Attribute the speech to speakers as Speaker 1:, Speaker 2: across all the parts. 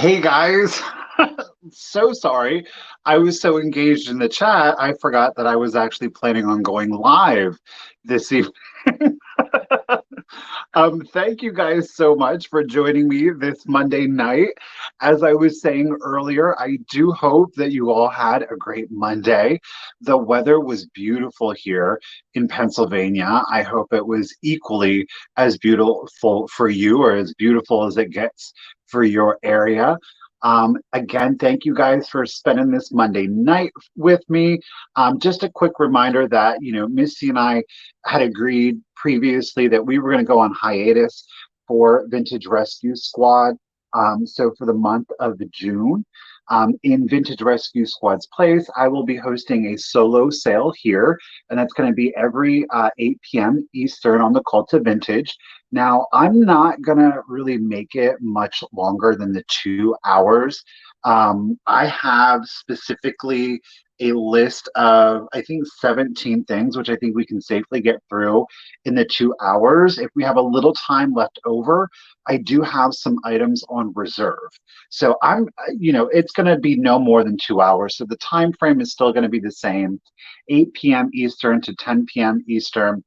Speaker 1: Hey guys, so sorry. I was so engaged in the chat, I forgot that I was actually planning on going live this evening. Thank you guys so much for joining me this Monday night. As I was saying earlier, I do hope that you all had a great Monday. The weather was beautiful here in Pennsylvania. I hope it was equally as beautiful for you or as beautiful as it gets for your area. Again, thank you guys for spending this Monday night with me. Just a quick reminder that, Missy and I had agreed previously that we were going to go on hiatus for Vintage Rescue Squad. So for the month of June, in Vintage Rescue Squad's place, I will be hosting a solo sale here, and that's going to be every 8 p.m. Eastern on The.Cult.Of.Vintage. Now, I'm not going to really make it much longer than the 2 hours. I have specifically a list of, I think, 17 things, which I think we can safely get through in the 2 hours. If we have a little time left over, I do have some items on reserve. So it's going to be no more than 2 hours. So the time frame is still going to be the same, 8 p.m. Eastern to 10 p.m. Eastern.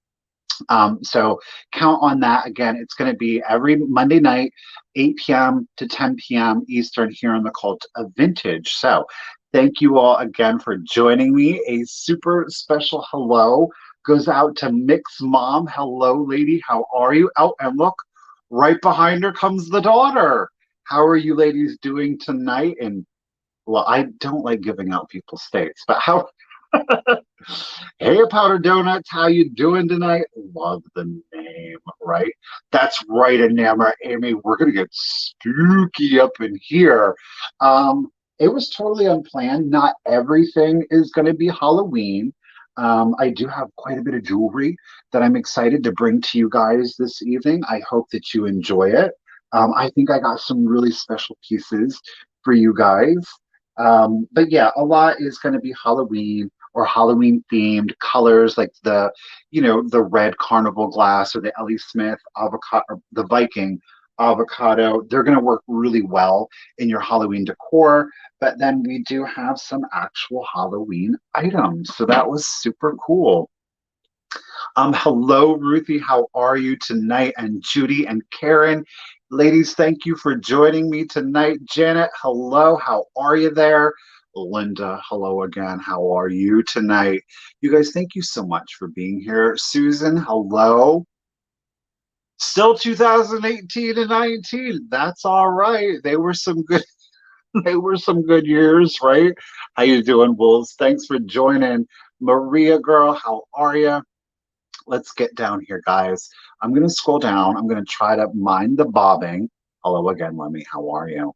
Speaker 1: So count on that. Again, it's going to be every Monday night, 8 p.m. to 10 p.m. Eastern here on The.Cult.Of.Vintage. So thank you all again for joining me. A super special hello goes out to Mick's mom. Hello, lady. How are you? Oh, and look, right behind her comes the daughter. How are you ladies doing tonight? And well, I don't like giving out people's states, but how Hey, Powder Donuts, how you doing tonight? Love the name, right? That's right, Enamor. Amy, we're gonna get spooky up in here. It was totally unplanned. Not everything is gonna be Halloween. I do have quite a bit of jewelry that I'm excited to bring to you guys this evening. I hope that you enjoy it. I think I got some really special pieces for you guys. But yeah, a lot is going to be Halloween or Halloween themed colors like the red carnival glass or the Ellie Smith avocado, or the Viking avocado. They're going to work really well in your Halloween decor. But then we do have some actual Halloween items. So that was super cool. Hello, Ruthie. How are you tonight? And Judy and Karen. Ladies, thank you for joining me tonight. Janet, hello. How are you there? Linda, hello again. How are you tonight? You guys, thank you so much for being here. Susan, hello. Still 2018 and 19. That's all right. They were some good they were some good years, right? How you doing, Wolves? Thanks for joining. Maria girl, how are you? Let's get down here, guys. I'm going to scroll down. I'm going to try to mind the bobbing. Hello again, Lemmy. How are you?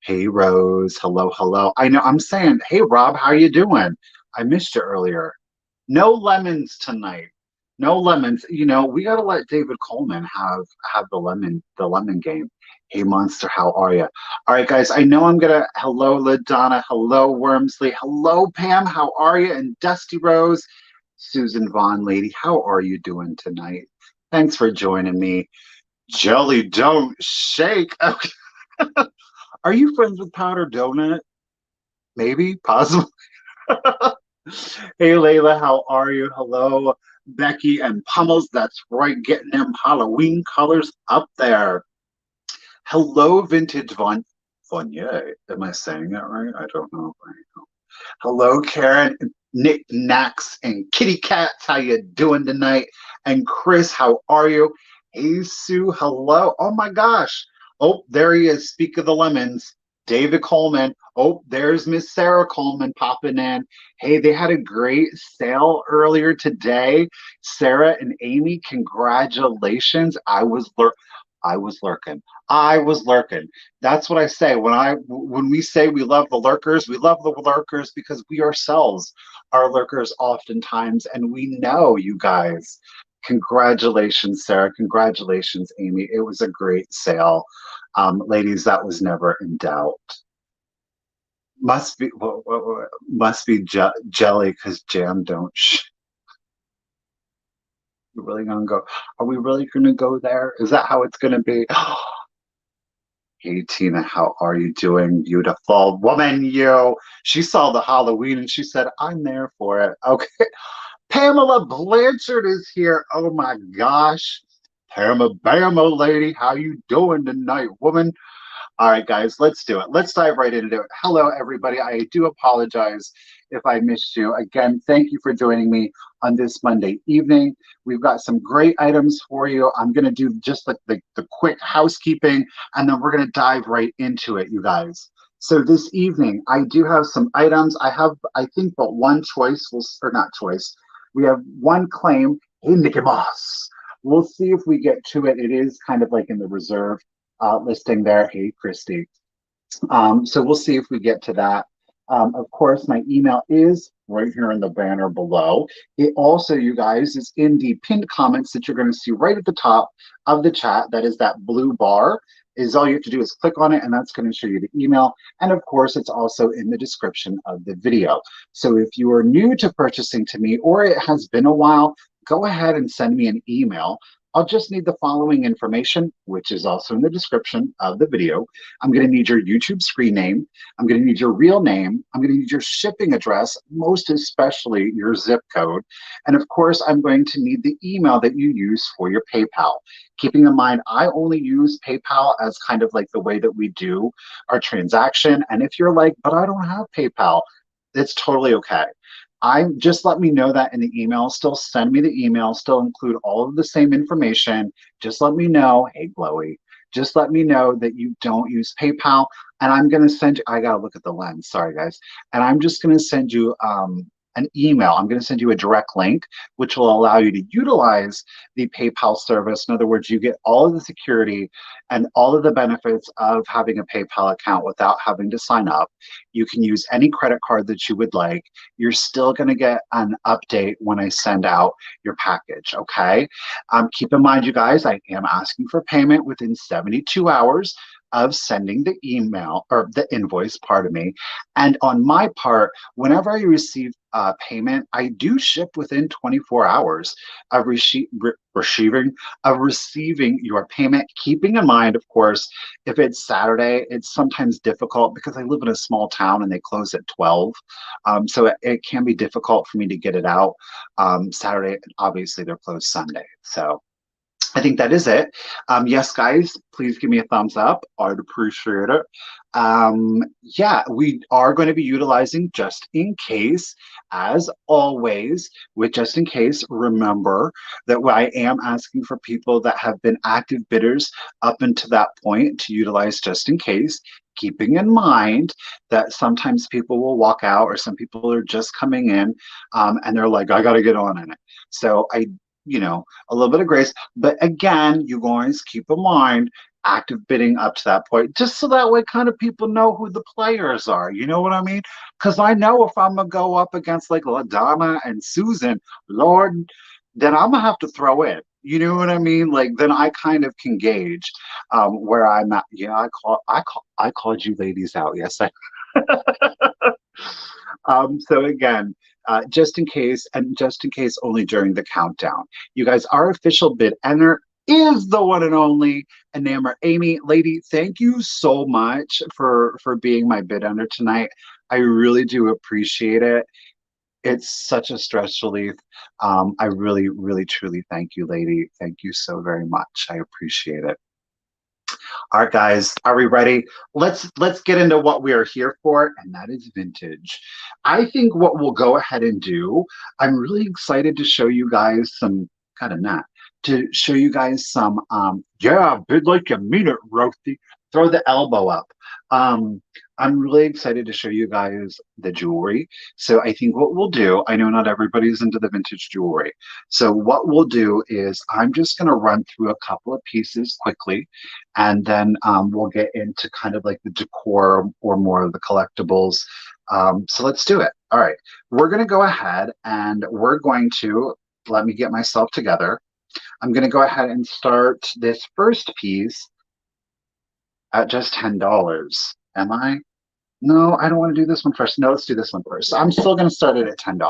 Speaker 1: Hey, Rose. Hello, hello. I know I'm saying, hey, Rob, how you doing? I missed you earlier. No lemons tonight. No lemons. We got to let David Coleman have the lemon game. Hey, Monster, how are you? All right, guys. I know I'm gonna. Hello, LaDonna. Hello, Wormsley. Hello, Pam. How are you? And Dusty Rose. Susan Vaughn, lady, how are you doing tonight? Thanks for joining me. Jelly, don't shake. Okay. Are you friends with Powder Donut? Maybe, possibly. Hey, Layla, how are you? Hello, Becky and Pummels. That's right, getting them Halloween colors up there. Hello, Vintage Vonier. Am I saying that right? I don't know. Hello, Karen, Nick Knacks, and Kitty Cats. How you doing tonight? And Chris, how are you? Hey, Sue, hello. Oh my gosh. Oh, there he is. Speak of the lemons. David Coleman. Oh, there's Miss Sarah Coleman popping in. Hey, they had a great sale earlier today. Sarah and Amy, congratulations. I was lurking. I was lurking. That's what I say when we say we love the lurkers. We love the lurkers because we ourselves are lurkers oftentimes, and we know you guys. Congratulations, Sarah. Congratulations, Amy. It was a great sale, ladies. That was never in doubt. Must be jelly because jam don't. We're really gonna go. Are we really gonna go there? Is that how it's gonna be? Hey Tina, how are you doing? Beautiful woman, you. She saw the Halloween and she said, I'm there for it. Okay. Pamela Blanchard is here. Oh my gosh. Pamela Bama lady, how you doing tonight, woman? All right, guys, let's do it. Let's dive right into it. Hello, everybody. I do apologize if I missed you. Again, thank you for joining me on this Monday evening. We've got some great items for you. I'm going to do just like the quick housekeeping, and then we're going to dive right into it, you guys. So this evening, I do have some items. I have, I think, but one choice, or not choice. We have one claim. Hey, Mickey Mouse. We'll see if we get to it. It is kind of like in the reserve listing there. Hey, Christy. So we'll see if we get to that. Of course, my email is right here in the banner below. It also, you guys, is in the pinned comments that you're going to see right at the top of the chat. That is that blue bar. Is all you have to do is click on it, and that's going to show you the email. And of course, it's also in the description of the video. So if you are new to purchasing to me, or it has been a while, go ahead and send me an email. I'll just need the following information, which is also in the description of the video. I'm going to need your YouTube screen name. I'm going to need your real name. I'm going to need your shipping address, most especially your zip code. And of course, I'm going to need the email that you use for your PayPal. Keeping in mind, I only use PayPal as kind of like the way that we do our transaction. And if you're like, but I don't have PayPal, it's totally okay. I just let me know that in the email. Still send me the email. Still include all of the same information. Just let me know. Hey, Glowy. Just let me know that you don't use PayPal, and I'm gonna send you. I gotta look at the lens. Sorry, guys. And I'm just gonna send you an email. I'm gonna send you a direct link, which will allow you to utilize the PayPal service. In other words, you get all of the security and all of the benefits of having a PayPal account without having to sign up. You can use any credit card that you would like. You're still going to get an update when I send out your package, okay? Keep in mind, you guys, I am asking for payment within 72 hours of sending the email or the invoice, pardon me. And on my part, whenever I receive payment, I do ship within 24 hours of receiving your payment. Keeping in mind, of course, if it's Saturday, it's sometimes difficult because I live in a small town and they close at 12. So it can be difficult for me to get it out Saturday. Obviously, they're closed Sunday. So I think that is it. Yes, guys, please give me a thumbs up. I'd appreciate it. Yeah, we are going to be utilizing just in case, as always, with just in case, remember that I am asking for people that have been active bidders up until that point to utilize just in case, keeping in mind that sometimes people will walk out or some people are just coming in and they're like, I got to get on in it. So a little bit of grace. But again, you guys keep in mind active bidding up to that point, just so that way kind of people know who the players are. You know what I mean? Because I know if I'm going to go up against like LaDonna and Susan, Lord, then I'm going to have to throw in. You know what I mean? Like then I kind of can gauge where I'm at. Yeah, I called you ladies out. Yes, I. So again, just in case, and just in case only during the countdown. You guys, our official bid ender is the one and only Enamour Amy. Lady, thank you so much for being my bid ender tonight. I really do appreciate it. It's such a stress relief. I really, really, truly thank you, lady. Thank you so very much. I appreciate it. All right, guys, are we ready? Let's get into what we are here for, and that is vintage. I think what we'll go ahead and do, I'm really excited to show you guys some kind of not to show you guys some yeah, bid like you mean it, Roasty. Throw the elbow up. I'm really excited to show you guys the jewelry. So I think what we'll do, I know not everybody's into the vintage jewelry. So what we'll do is I'm just going to run through a couple of pieces quickly, and then we'll get into kind of like the decor or more of the collectibles. So let's do it. All right, we're going to go ahead and we're going to, let me get myself together. I'm going to go ahead and start this first piece at just $10. Am I? No, I don't want to do this one first. No, let's do this one first. So I'm still going to start it at $10.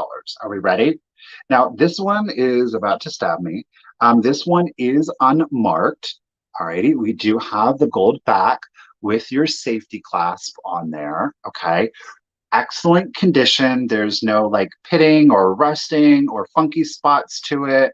Speaker 1: Are we ready? Now, this one is about to stab me. This one is unmarked. All righty, we do have the gold back with your safety clasp on there, okay? Excellent condition. There's no like pitting or rusting or funky spots to it.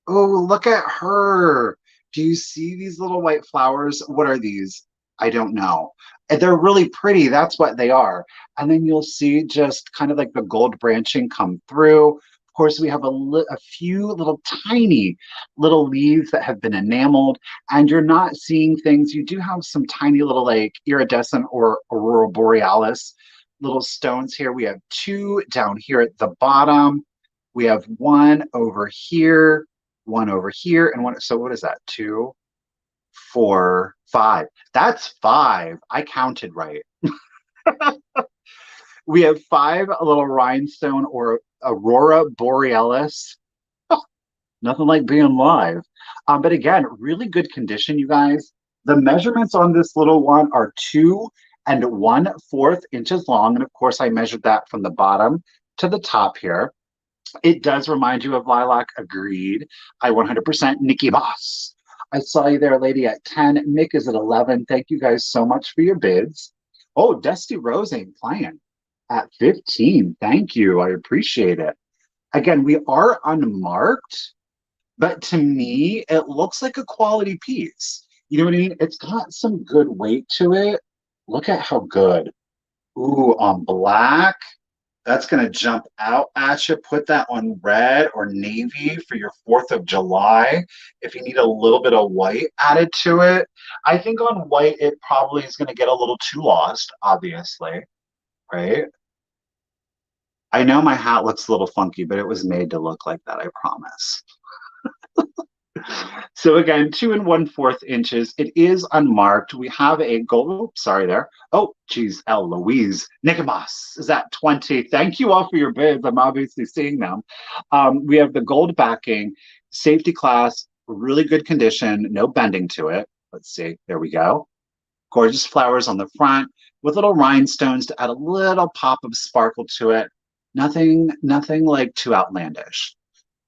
Speaker 1: Oh, look at her. Do you see these little white flowers? What are these? I don't know. And they're really pretty. That's what they are. And then you'll see just kind of like the gold branching come through. Of course, we have a few little tiny little leaves that have been enameled, and you're not seeing things. You do have some tiny little like iridescent or aurora borealis little stones here. We have two down here at the bottom. We have one over here, one over here, and one. So what is that? Two, four, five. That's five. I counted right. We have five little rhinestone or aurora borealis. Nothing like being live. But again, really good condition, you guys. The measurements on this little one are 2 1/4 inches long. And of course, I measured that from the bottom to the top here. It does remind you of lilac. Agreed. I 100% Nikki Boss. I saw you there, lady, at 10. Mick is at 11. Thank you guys so much for your bids. Oh, Dusty Rose ain't playing at 15. Thank you. I appreciate it. Again, we are unmarked, but to me, it looks like a quality piece. You know what I mean? It's got some good weight to it. Look at how good. Ooh, on black. That's going to jump out at you. Put that on red or navy for your 4th of July. If you need a little bit of white added to it. I think on white, it probably is going to get a little too lost, obviously, right? I know my hat looks a little funky, but it was made to look like that, I promise. So again, 2 1/4 inches. It is unmarked. We have a gold. Sorry there. Oh, geez, Louise. Nicomas is at 20. Thank you all for your bids. I'm obviously seeing them. We have the gold backing, safety class, really good condition, no bending to it. Let's see. There we go. Gorgeous flowers on the front with little rhinestones to add a little pop of sparkle to it. Nothing like too outlandish.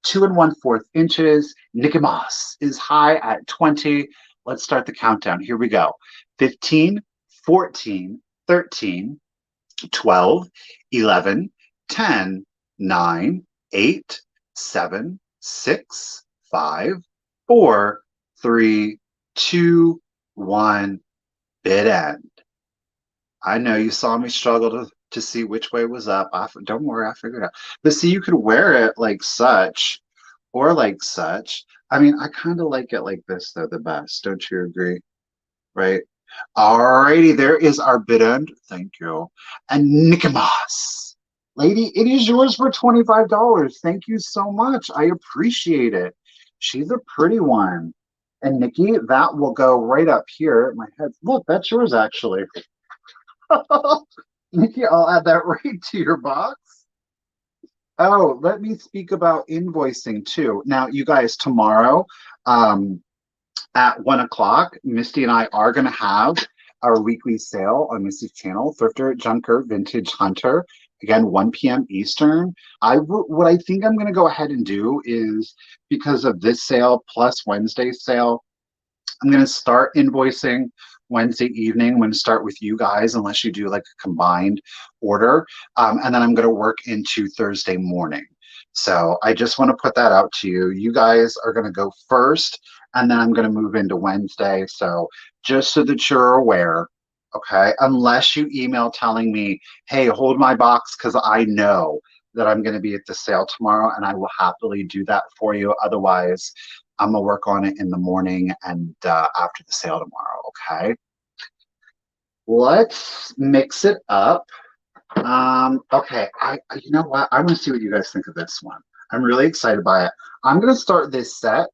Speaker 1: 2 1/4 inches. Nicomas is high at 20. Let's start the countdown. Here we go. 15, 14, 13, 12, 11, 10, 9, 8, 7, 6, 5, 4, 3, 2, 1. Bid end. I know you saw me struggle to see which way was up. Don't worry, I figured it out. But see, you could wear it like such or like such. I mean, I kind of like it like this, though, the best. Don't you agree? Right? Alrighty, there is our bid end. Thank you. And Nicomas. Lady, it is yours for $25. Thank you so much. I appreciate it. She's a pretty one. And Nikki, that will go right up here. My head. Look, that's yours, actually. Nikki, I'll add that right to your box. Oh, let me speak about invoicing too. Now, you guys, tomorrow at 1 o'clock, Misty and I are going to have our weekly sale on Misty's channel, Thrifter, Junker, Vintage Hunter. Again, 1 p.m. Eastern. What I think I'm going to go ahead and do is, because of this sale plus Wednesday's sale, I'm going to start invoicing Wednesday evening. I'm going to start with you guys, unless you do like a combined order. And then I'm going to work into Thursday morning. So I just want to put that out to you. You guys are going to go first, and then I'm going to move into Wednesday. So just so that you're aware, okay? Unless you email telling me, hey, hold my box, because I know that I'm going to be at the sale tomorrow, and I will happily do that for you. Otherwise, I'm going to work on it in the morning and after the sale tomorrow, okay? Let's mix it up. Okay, you know what? I want to see what you guys think of this one. I'm really excited by it. I'm going to start this set.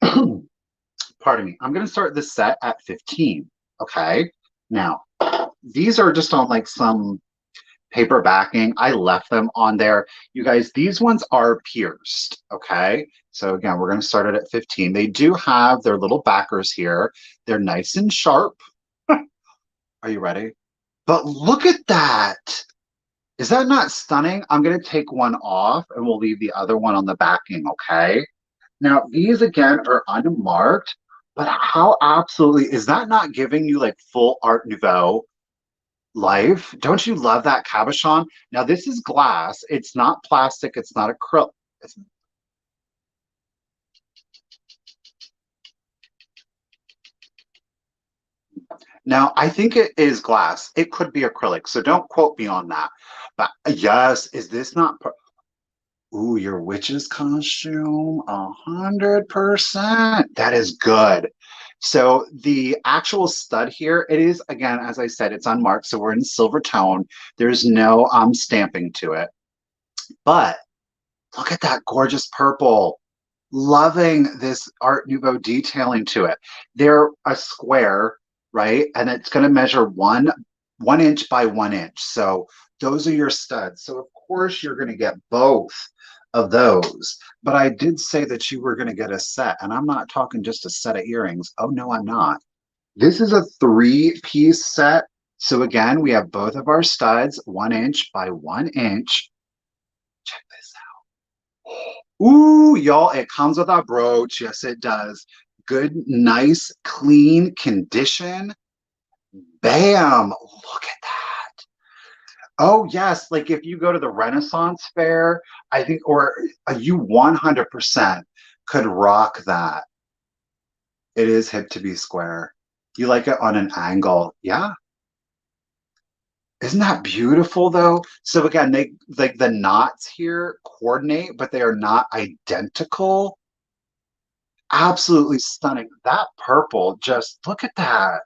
Speaker 1: Pardon me. I'm going to start this set at 15, okay? Now, these are just on like some paper backing. I left them on there. You guys, these ones are pierced, okay? So again, we're going to start it at 15. They do have their little backers here. They're nice and sharp. Are you ready? But look at that. Is that not stunning? I'm going to take one off and we'll leave the other one on the backing, okay? Now, these again are unmarked. But how absolutely is that not giving you like full Art Nouveau life? Don't you love that cabochon? Now this is glass. It's not plastic. It's not acrylic. It's, now I think it is glass. It could be acrylic. So don't quote me on that. But yes, is this not? Ooh, your witch's costume, 100%. That is good. So the actual stud here, it is again, as I said, it's unmarked, so we're in silver tone. There's no stamping to it. But look at that gorgeous purple. Loving this Art Nouveau detailing to it. They're a square, right? And it's going to measure 1 inch by 1 inch. So those are your studs. So of course you're going to get both of those. But I did say that you were going to get a set, and I'm not talking just a set of earrings. Oh no, I'm not. This is a three-piece set. So again, we have both of our studs, 1 inch by 1 inch. Check this out. Ooh, y'all, it comes with a brooch. Yes, it does. Good, nice, clean condition. Bam! Look at that. Oh, yes. Like if you go to the Renaissance Fair, I think, or you 100% could rock that. It is hip to be square. You like it on an angle. Yeah. Isn't that beautiful though? So again, they like the knots here coordinate, but they are not identical. Absolutely stunning. That purple, just look at that.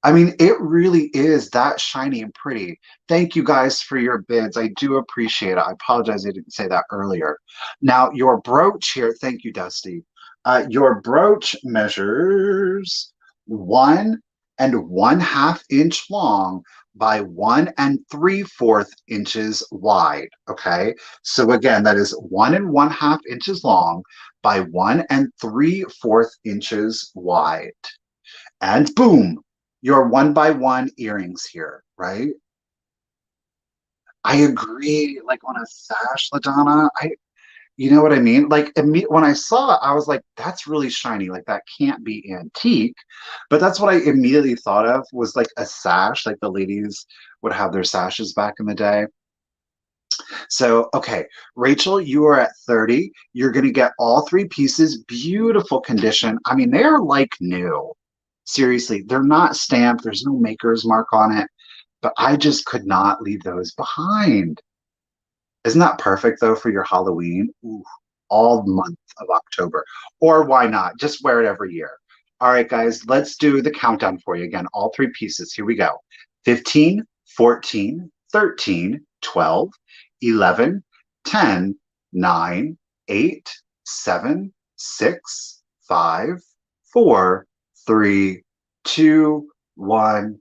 Speaker 1: I mean, it really is that shiny and pretty. Thank you guys for your bids. I do appreciate it. I apologize I didn't say that earlier. Now, your brooch here, thank you, Dusty. Your brooch measures 1.5 inch long by 1 3/4 inches wide. Okay. So again, that is 1.5 inches long by 1 3/4 inches wide. And boom, your one by one earrings here, right? I agree. Like on a sash, LaDonna, you know what I mean? Like when I saw it, I was like, that's really shiny. Like that can't be antique. But that's what I immediately thought of was like a sash, like the ladies would have their sashes back in the day. So, okay, Rachel, you are at 30. You're going to get all three pieces, beautiful condition. I mean, they're like new. Seriously, they're not stamped. There's no maker's mark on it, but I just could not leave those behind. Isn't that perfect though for your Halloween? Ooh, all month of October. Or why not? Just wear it every year. All right, guys, let's do the countdown for you again. All three pieces. Here we go. 15, 14, 13, 12, 11, 10, 9, 8, 7, 6, 5, 4, 3, 2, 1.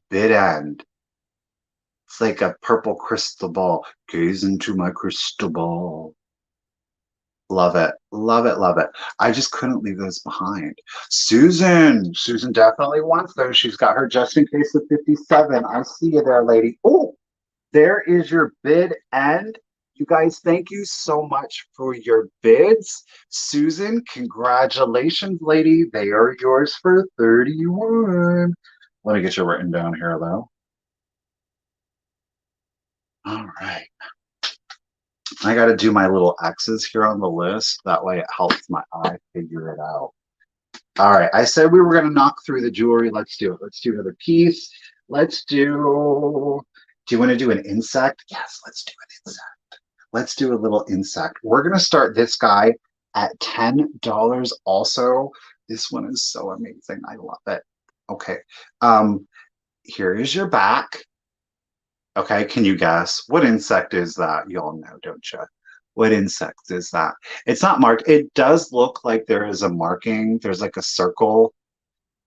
Speaker 1: Bid end. It's like a purple crystal ball. Gaze into my crystal ball. Love it. Love it. Love it. I just couldn't leave those behind. Susan. Susan definitely wants those. She's got her just in case of 57. I see you there, lady. Oh, there is your bid end. You guys, thank you so much for your bids. Susan, congratulations, lady. They are yours for 31. Let me get you written down here, though. All right. I got to do my little X's here on the list. That way it helps my eye figure it out. All right. I said we were going to knock through the jewelry. Let's do it. Let's do another piece. Let's do you want to do an insect? Yes, let's do an insect. Let's do a little insect. We're going to start this guy at $10 also. This one is so amazing. I love it. Okay. Um, Here is your back. Okay, can you guess what insect is that? You all know, don't you? What insect is that? It's not marked. It does look like there is a marking. There's like a circle,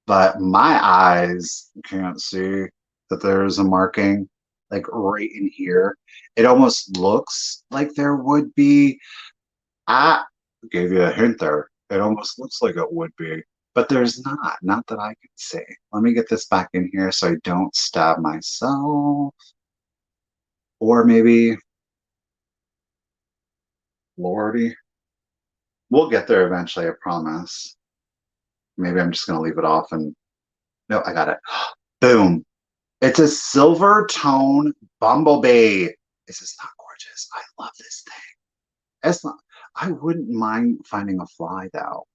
Speaker 1: but my eyes can't see that there is a marking like right in here. It almost looks like there would be. I gave you a hint there. It almost looks like it would be, but there's not that I can see. Let me get this back in here so I don't stab myself. Or maybe Lordy. We'll get there eventually, I promise. Maybe I'm just going to leave it off and no, I got it. Boom. It's a silver tone bumblebee. Is this not gorgeous? I love this thing. It's not, I wouldn't mind finding a fly though.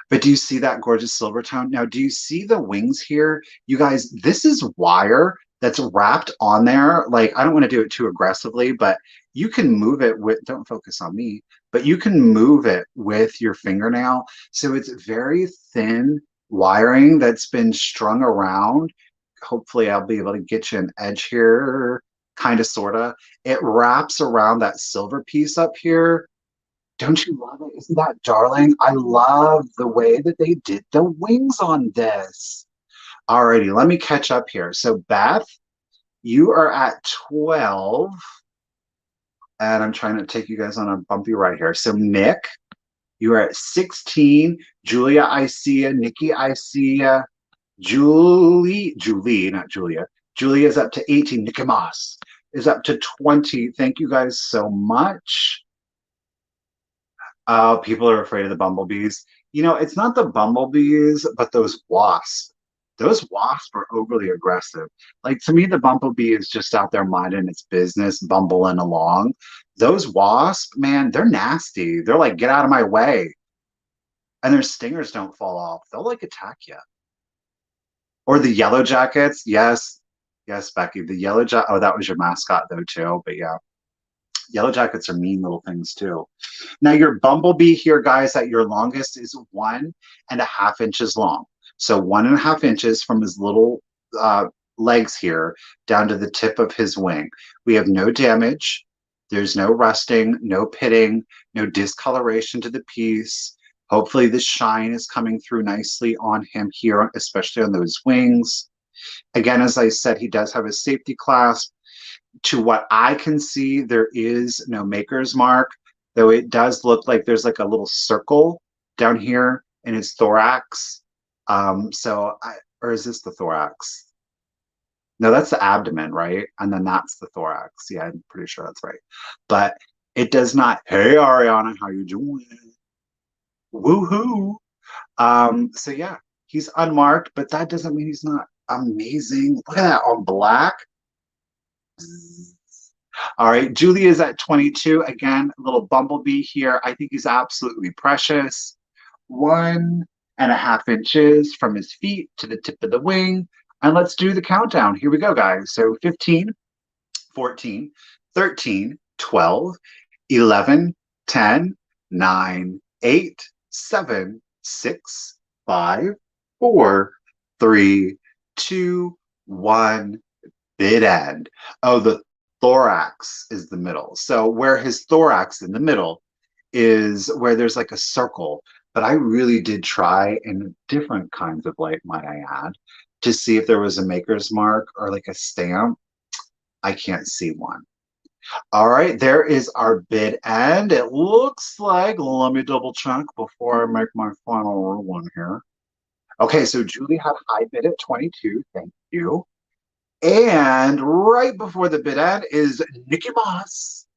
Speaker 1: But do you see that gorgeous silver tone? Now, do you see the wings here? You guys, this is wire that's wrapped on there. Like, I don't want to do it too aggressively, but you can move it with, don't focus on me, but you can move it with your fingernail. So it's very thin wiring that's been strung around. Hopefully, I'll be able to get you an edge here, kind of, sort of. It wraps around that silver piece up here. Don't you love it? Isn't that darling? I love the way that they did the wings on this. Alrighty, let me catch up here. So Beth, you are at 12, and I'm trying to take you guys on a bumpy ride here. So Nick, you are at 16. Julia, I see ya. Nikki, I see ya. Julie, not Julia. Julia is up to 18. Nikki Moss is up to 20. Thank you guys so much. People are afraid of the bumblebees. You know, it's not the bumblebees, but those wasps. Those wasps are overly aggressive. Like to me, the bumblebee is just out there minding its business, bumbling along. Those wasps, man, they're nasty. They're like, get out of my way. And their stingers don't fall off. They'll like attack you. Or the yellow jackets. Yes. Yes, Becky. The yellow jacket. Oh, that was your mascot though, too. But yeah, yellow jackets are mean little things too. Now your bumblebee here, guys, at your longest is 1.5 inches long. So 1.5 inches from his little legs here down to the tip of his wing. We have no damage. There's no rusting, no pitting, no discoloration to the piece. Hopefully the shine is coming through nicely on him here, especially on those wings. Again, as I said, he does have a safety clasp. To what I can see, there is no maker's mark, though it does look like there's like a little circle down here in his thorax. Or is this the thorax? No, that's the abdomen, right? And then that's the thorax. Yeah, I'm pretty sure that's right. But it does not. Hey, Ariana, how you doing? Woohoo! So yeah, he's unmarked, but that doesn't mean he's not amazing. Look at that on black. All right, Julie is at 22. Again, a little bumblebee here. I think he's absolutely precious. 1.5 inches from his feet to the tip of the wing. And let's do the countdown. Here we go, guys. So 15, 14, 13, 12, 11, 10, 9, 8, 7, 6, 5, 4, 3, 2, 1. Bid end. Oh, the thorax is the middle. So where his thorax in the middle is where there's like a circle. But I really did try in different kinds of light, might I add, to see if there was a maker's mark or like a stamp. I can't see one. All right, there is our bid end. It looks like, let me double check before I make my final one here. Okay, so Julie had high bid at 22. Thank you. And right before the bid end is Nikki Moss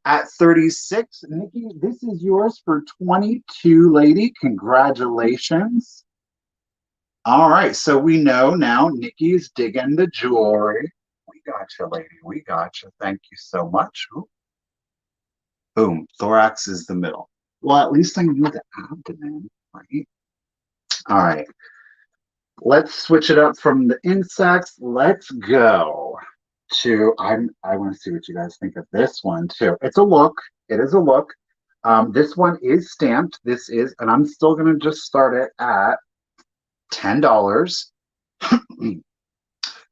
Speaker 1: at 36. Nikki, this is yours for 22, lady. Congratulations. All right, so we know now Nikki's digging the jewelry. We got you, lady. We got you. Thank you so much. Ooh. Boom. Thorax is the middle. Well, at least I knew the abdomen, right? All right. Let's switch it up from the insects. Let's go to I want to see what you guys think of this one too. It's a look. It is a look. This one is stamped. This is, and I'm still gonna just start it at $10.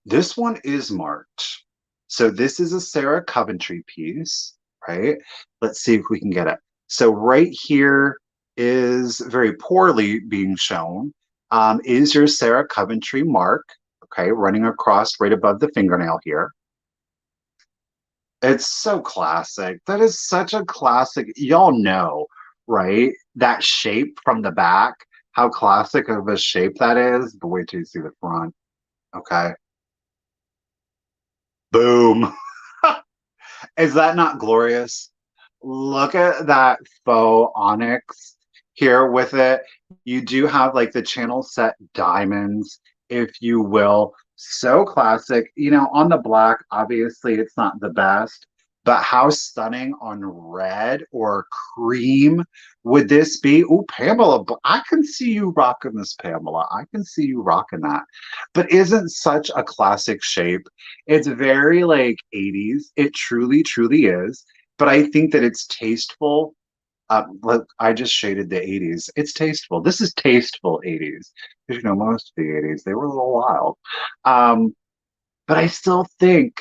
Speaker 1: This one is marked. So this is a Sarah Coventry piece, right? Let's see if we can get it. So right here is very poorly being shown. Is your Sarah Coventry mark, okay, running across right above the fingernail here. It's so classic. That is such a classic. Y'all know, right? That shape from the back, how classic of a shape that is. But wait till you see the front. Okay. Boom. Is that not glorious? Look at that faux onyx. here with it. You do have like the channel set diamonds, if you will. So classic. You know, on the black, obviously it's not the best, but how stunning on red or cream would this be? Oh, Pamela, I can see you rocking this, Pamela. I can see you rocking that. But isn't such a classic shape? It's very like 80s. It truly, truly is. But I think that it's tasteful. Look, I just shaded the 80s. It's tasteful. This is tasteful 80s. Because, you know, most of the 80s, they were a little wild. Um, but I still think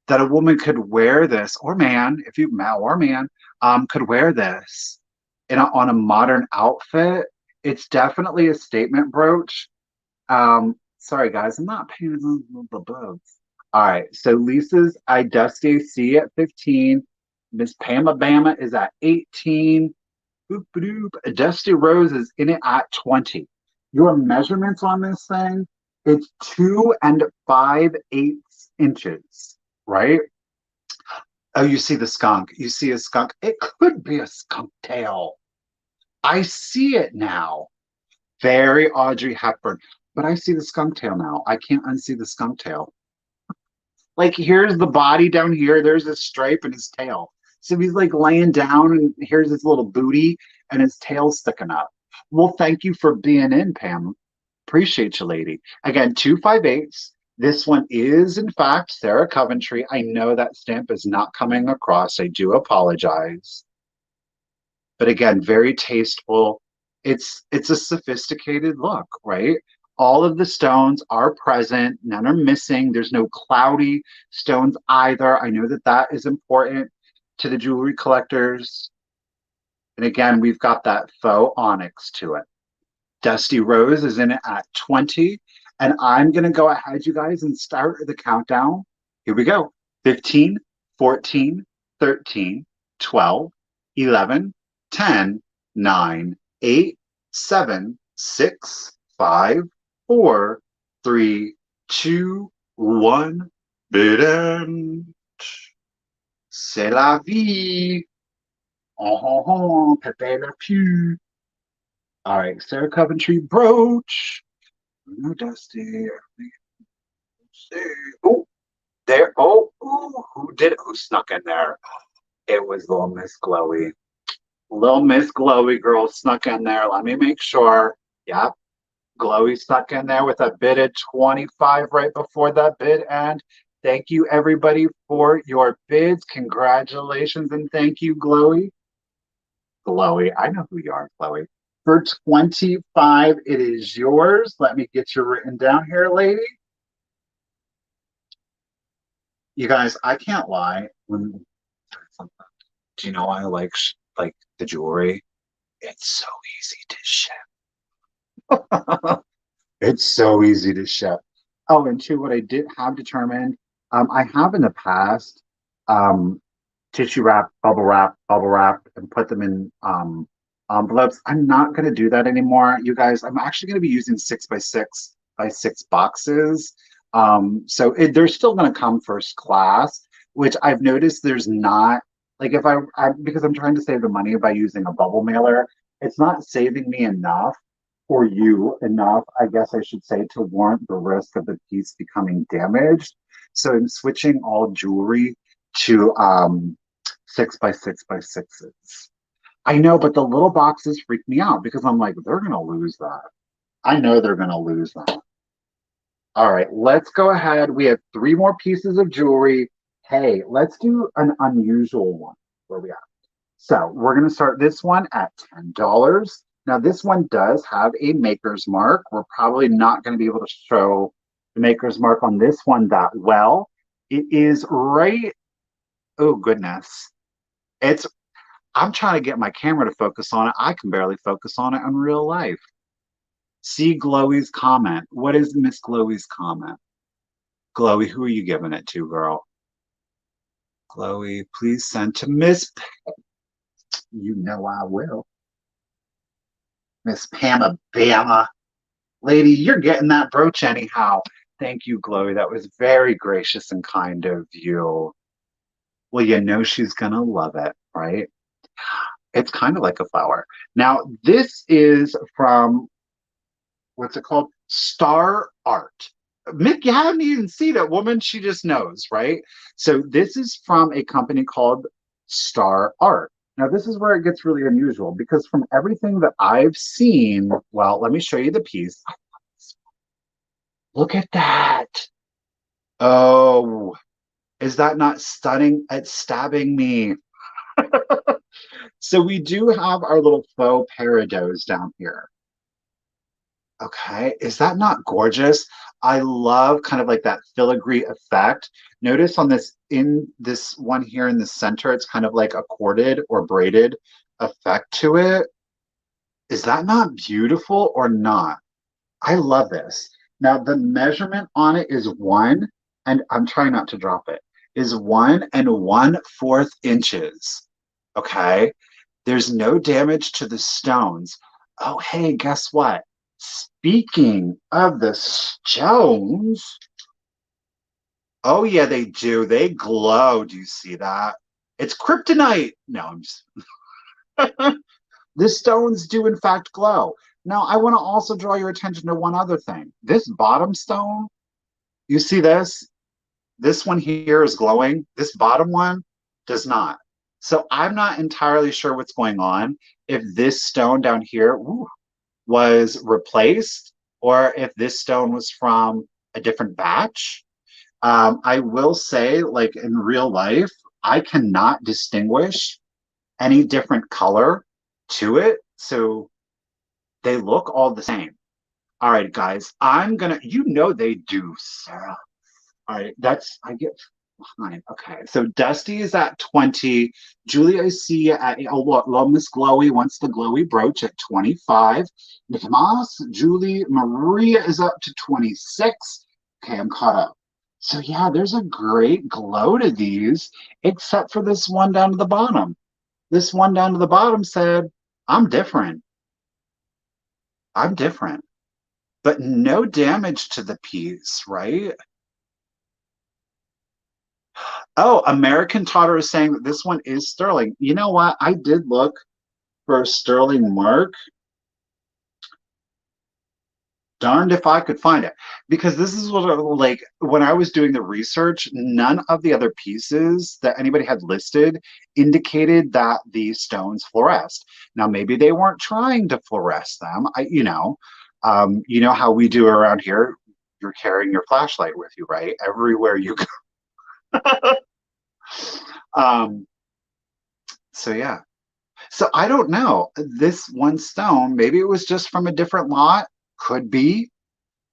Speaker 1: that a woman could wear this, or man, if you male or man, could wear this on a modern outfit. It's definitely a statement brooch. Sorry guys, I'm not paying attention to the bugs. All right, so Lisa's I Dusty C at 15. Miss Pama Bama is at 18. Boop, boop. Dusty Rose is in it at 20. Your measurements on this thing, it's 2 and 5/8 inches, right? Oh, you see the skunk. You see a skunk. It could be a skunk tail. I see it now. Very Audrey Hepburn. But I see the skunk tail now. I can't unsee the skunk tail. Like here's the body down here. There's a stripe in his tail. So he's like laying down and here's his little booty and his tail sticking up. Well, thank you for being in, Pam. Appreciate you, lady. Again, 2/5/8. This one is, in fact, Sarah Coventry. I know that stamp is not coming across. I do apologize. But again, very tasteful. It's a sophisticated look, right? All of the stones are present, none are missing. There's no cloudy stones either. I know that that is important to the jewelry collectors. And again, we've got that faux onyx to it. Dusty Rose is in it at 20. And I'm going to go ahead, you guys, and start the countdown. Here we go. 15, 14, 13, 12, 11, 10, 9, 8, 7, 6, 5, 4, 3, 2, 1. Bident. C'est la vie. Oh, oh, oh, Pepe Le Pew. All right, Sarah Coventry brooch. No, Dusty. Oh, there. Oh, ooh, who snuck in there? It was little Miss Glowy. Little Miss Glowy girl snuck in there. Let me make sure. Yep. Glowy stuck in there with a bid at 25 right before that bid end. Thank you, everybody, for your bids. Congratulations and thank you, Glowy. Glowy, I know who you are, Glowy. For 25, it is yours. Let me get you written down here, lady. You guys, I can't lie. Do you know I like the jewelry? It's so easy to ship. It's so easy to ship. Oh, and two, what I did have determined, I have in the past tissue wrap, bubble wrap, and put them in envelopes. I'm not going to do that anymore, you guys. I'm actually going to be using 6x6x6 boxes. They're still going to come first class, which I've noticed there's not like if because I'm trying to save the money by using a bubble mailer, it's not saving me enough for you enough, I guess I should say, to warrant the risk of the piece becoming damaged. So I'm switching all jewelry to 6x6x6s. I know, but the little boxes freak me out because I'm like, they're gonna lose that. I know they're gonna lose that. All right, let's go ahead. We have 3 more pieces of jewelry. Hey, let's do an unusual one. Where we at? So we're gonna start this one at $10. Now this one does have a maker's mark. We're probably not going to be able to show the maker's mark on this one that well. It is right. Oh goodness. I'm trying to get my camera to focus on it. I can barely focus on it in real life. See Glowy's comment. What is Miss Glowy's comment? Glowy, who are you giving it to, girl? Glowy, please send to Miss. You know I will. Miss Pama Bama. Lady, you're getting that brooch anyhow. Thank you, Glowy. That was very gracious and kind of you. Well, you know she's going to love it, right? It's kind of like a flower. Now, this is from, what's it called? Star Art. Mick, you haven't even seen it, woman. She just knows, right? So this is from a company called Star Art. Now, this is where it gets really unusual because from everything that I've seen, well, let me show you the piece. Look at that. Oh, is that not stunning? It's stabbing me. So we do have our little faux peridot down here. Okay, is that not gorgeous? I love kind of like that filigree effect. Notice on this, in this one here in the center, it's kind of like a corded or braided effect to it. Is that not beautiful or not? I love this. Now the measurement on it is one, and I'm trying not to drop it, is 1 1/4 inches. Okay, there's no damage to the stones. Oh, hey, guess what? Speaking of the stones, oh yeah, they do. They glow. Do you see that? It's kryptonite. No, I'm just the stones do in fact glow. Now, I want to also draw your attention to one other thing. This bottom stone, you see this? This one here is glowing. This bottom one does not. So I'm not entirely sure what's going on. If this stone down here was replaced or if this stone was from a different batch. I will say, like in real life, I cannot distinguish any different color to it. So they look all the same. All right, guys, I'm gonna, you know they do, Sarah. All right, that's, I get behind. Okay, so Dusty is at 20. Julie, I see at, oh, look, Miss Glowy wants the glowy brooch at 25. Nicomas, Julie, Maria is up to 26. Okay, I'm caught up. So yeah, there's a great glow to these, except for this one down to the bottom. This one down to the bottom said, I'm different. I'm different. But no damage to the piece, right? Oh, American Totter is saying that this one is sterling. You know what? I did look for a sterling mark. Darned if I could find it. Because this is what, like, when I was doing the research, none of the other pieces that anybody had listed indicated that the stones fluoresced. Now, maybe they weren't trying to fluoresce them. You know how we do around here. You're carrying your flashlight with you, right? Everywhere you go. um, so yeah. So I don't know. This one stone, maybe it was just from a different lot. Could be,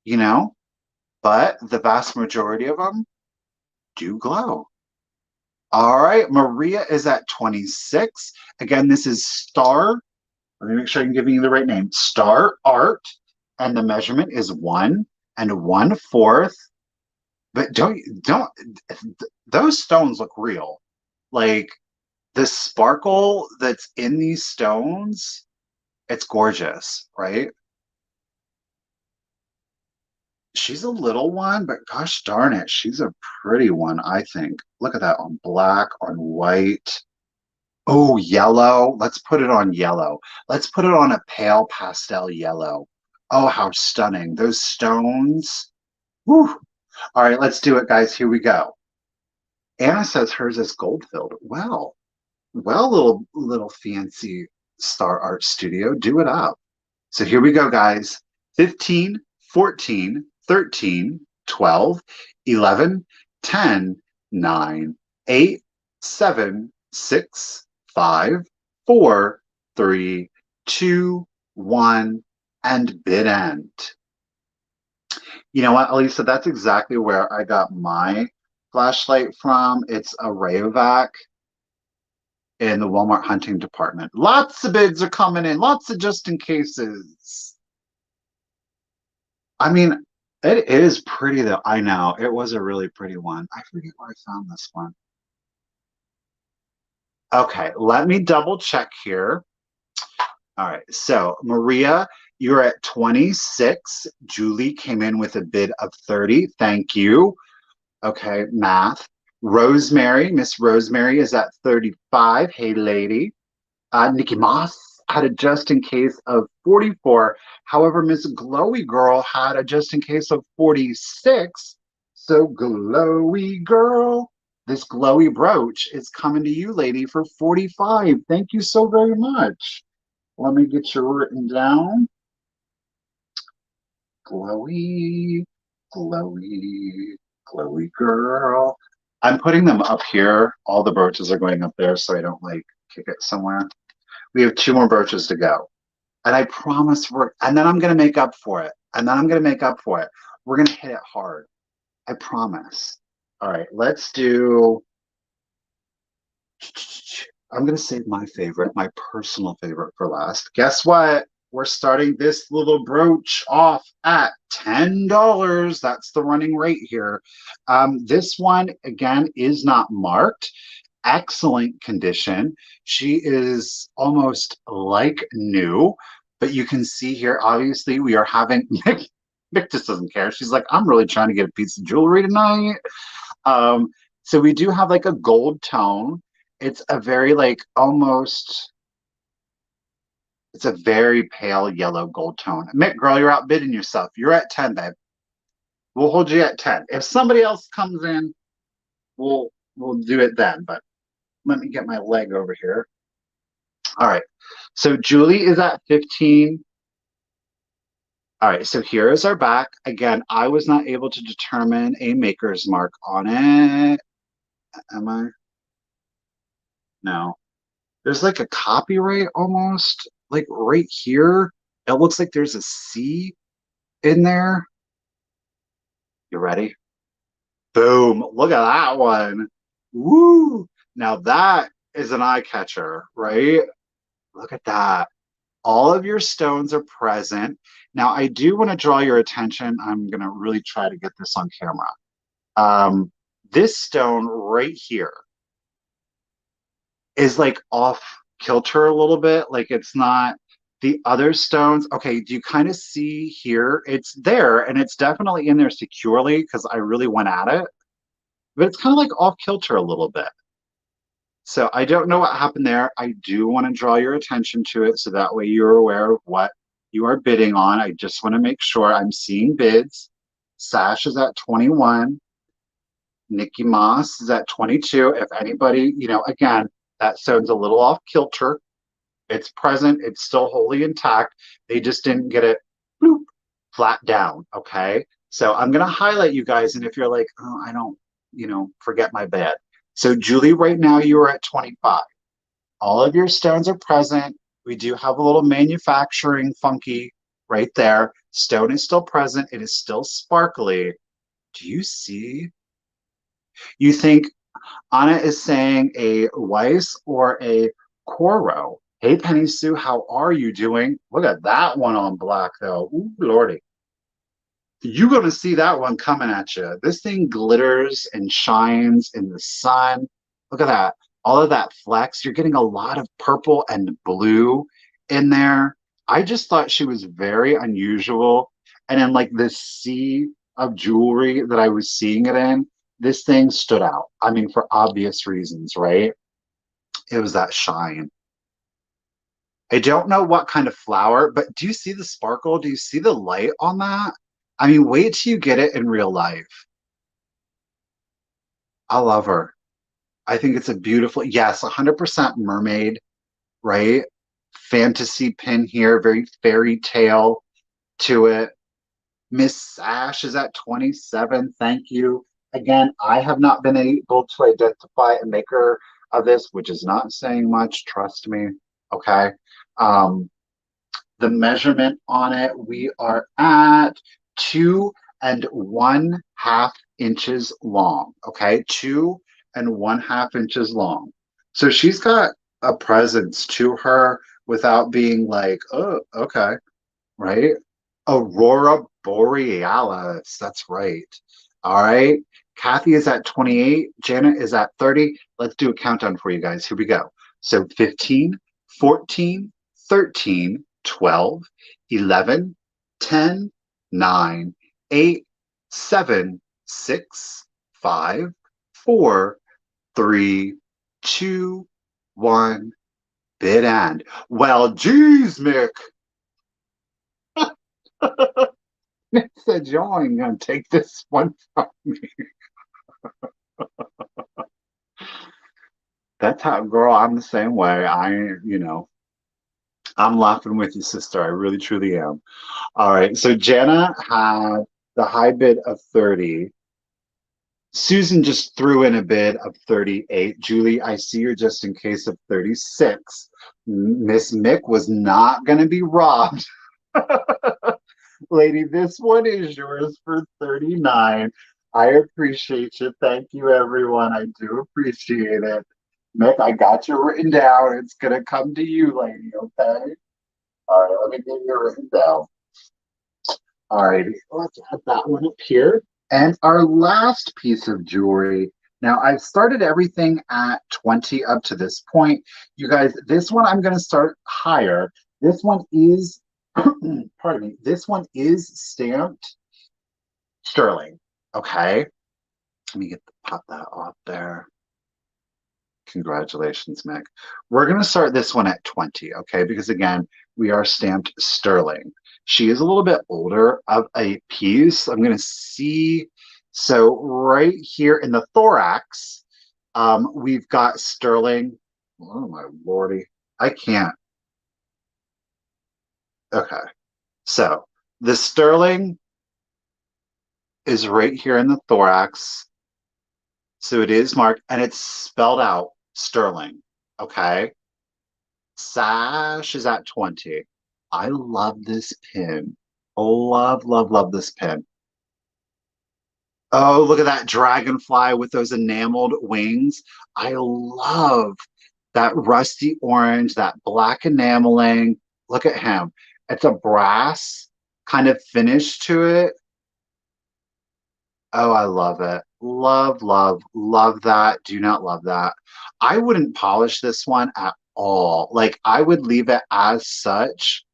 Speaker 1: you know, but the vast majority of them do glow. All right, Maria is at 26. Again, this is Star. Let me make sure I'm giving you the right name. Star Art, and the measurement is 1 1/4. But don't those stones look real? Like the sparkle that's in these stones, it's gorgeous, right? She's a little one, but gosh darn it, she's a pretty one, I think. Look at that on black, on white. Oh, yellow. Let's put it on yellow. Let's put it on a pale pastel yellow. Oh, how stunning. Those stones. Whew. All right, let's do it, guys. Here we go. Anna says hers is gold filled. Well, little fancy Star Art Studio, do it up. So here we go, guys. 15, 14, 13, 12, 11, 10, 9, 8, 7, 6, 5, 4, 3, 2, 1, and bid end. You know what, Elisa? That's exactly where I got my flashlight from. It's a Rayovac in the Walmart hunting department. Lots of bids are coming in, lots of just in cases. I mean, it is pretty though. I know. It was a really pretty one. I forget where I found this one. Okay, let me double check here. All right, so Maria, you're at 26. Julie came in with a bid of 30. Thank you. Okay, math. Rosemary, Miss Rosemary is at 35. Hey, lady. Nikki Moss had a just in case of 44. However, Miss Glowy Girl had a just in case of 46. So, Glowy Girl, this glowy brooch is coming to you, lady, for 45. Thank you so very much. Let me get you written down. Glowy, glowy, glowy girl. I'm putting them up here. All the brooches are going up there so I don't like kick it somewhere. We have two more brooches to go. And I promise and then I'm going to make up for it. And then I'm going to make up for it. We're going to hit it hard. I promise. All right, let's do, I'm going to save my favorite, my personal favorite for last. Guess what? We're starting this little brooch off at $10. That's the running rate here. This one, again, is not marked. Excellent condition. She is almost like new, but you can see here, obviously, we are having Nick just doesn't care. She's like, I'm really trying to get a piece of jewelry tonight. So we do have like a gold tone. It's a very like almost, it's a very pale yellow gold tone. Mick, girl, you're outbidding yourself. You're at 10, babe. We'll hold you at 10. If somebody else comes in, we'll do it then. But let me get my leg over here. All right. So Julie is at 15. All right, so here is our back. Again, I was not able to determine a maker's mark on it. Am I? No. There's like a copyright almost, like right here. It looks like there's a C in there. You ready? Boom. Look at that one. Woo. Now that is an eye catcher, right? Look at that. All of your stones are present. Now, I do want to draw your attention. I'm going to really try to get this on camera. This stone right here is like off kilter a little bit. Like it's not the other stones. Okay, do you kind of see here? It's there and it's definitely in there securely because I really went at it, but it's kind of like off kilter a little bit. So I don't know what happened there. I do want to draw your attention to it so that way you're aware of what you are bidding on. I just want to make sure I'm seeing bids. Sash is at 21. Nikki Moss is at 22. If anybody, again, that sounds a little off kilter. It's present. It's still wholly intact. They just didn't get it bloop, flat down. Okay. So I'm going to highlight you guys. And if you're like, oh, I don't, forget my bad. So Julie, right now you are at 25. All of your stones are present. We do have a little manufacturing funky right there. Stone is still present. It is still sparkly. Do you see? You think Anna is saying a Weiss or a Coro. Hey, Penny Sue, how are you doing? Look at that one on black, though. Ooh, Lordy. You're going to see that one coming at you. This thing glitters and shines in the sun. Look at that. All of that flex. You're getting a lot of purple and blue in there. I just thought she was very unusual. And then, like, this sea of jewelry that I was seeing it in, this thing stood out. I mean, for obvious reasons, right? It was that shine. I don't know what kind of flower, but do you see the sparkle? Do you see the light on that? I mean, wait till you get it in real life. I love her. I think it's a beautiful, yes, 100% mermaid, right? Fantasy pin here, very fairy tale to it. Miss Sash is at 27. Thank you. Again, I have not been able to identify a maker of this, which is not saying much, trust me. Okay. The measurement on it, we are at 2.5 inches long. Okay, 2.5 inches long. So she's got a presence to her without being like, oh, okay, right? Aurora Borealis. That's right. All right. Kathy is at 28. Janet is at 30. Let's do a countdown for you guys. Here we go. So 15, 14, 13, 12, 11, 10, 9, 8, 7, 6, 5, 4, 3, 2, 1. Bid end. Well, geez, Mick. Mick said, you ain't gonna take this one from me. That's how, girl, I'm the same way. I'm laughing with you, sister. I really, truly am. All right. So Jana had the high bid of 30. Susan just threw in a bid of 38. Julie, I see you're just in case of 36. Miss Mick was not going to be robbed. Lady, this one is yours for 39. I appreciate you. Thank you, everyone. I do appreciate it. Mick, I got you written down. It's going to come to you, lady, okay? All right, let me get you written down. All righty, let's add that one up here. And our last piece of jewelry. Now, I've started everything at 20 up to this point. You guys, this one I'm going to start higher. This one is, pardon me, this one is stamped sterling. Okay. Let me pop that off there. Congratulations, Mick. We're going to start this one at 20, okay? Because again, we are stamped sterling. She is a little bit older of a piece. I'm going to see. So right here in the thorax, we've got sterling. Oh my lordy. I can't. Okay. So the sterling is right here in the thorax. So it is marked and it's spelled out sterling. Okay. Sash is at 20. I love this pin. Love, love, love this pin. Oh, look at that dragonfly with those enameled wings. I love that rusty orange, that black enameling. Look at him. It's a brass kind of finish to it. Oh, I love it. Love, love, love that. Do not love that. I wouldn't polish this one at all. Like, I would leave it as such.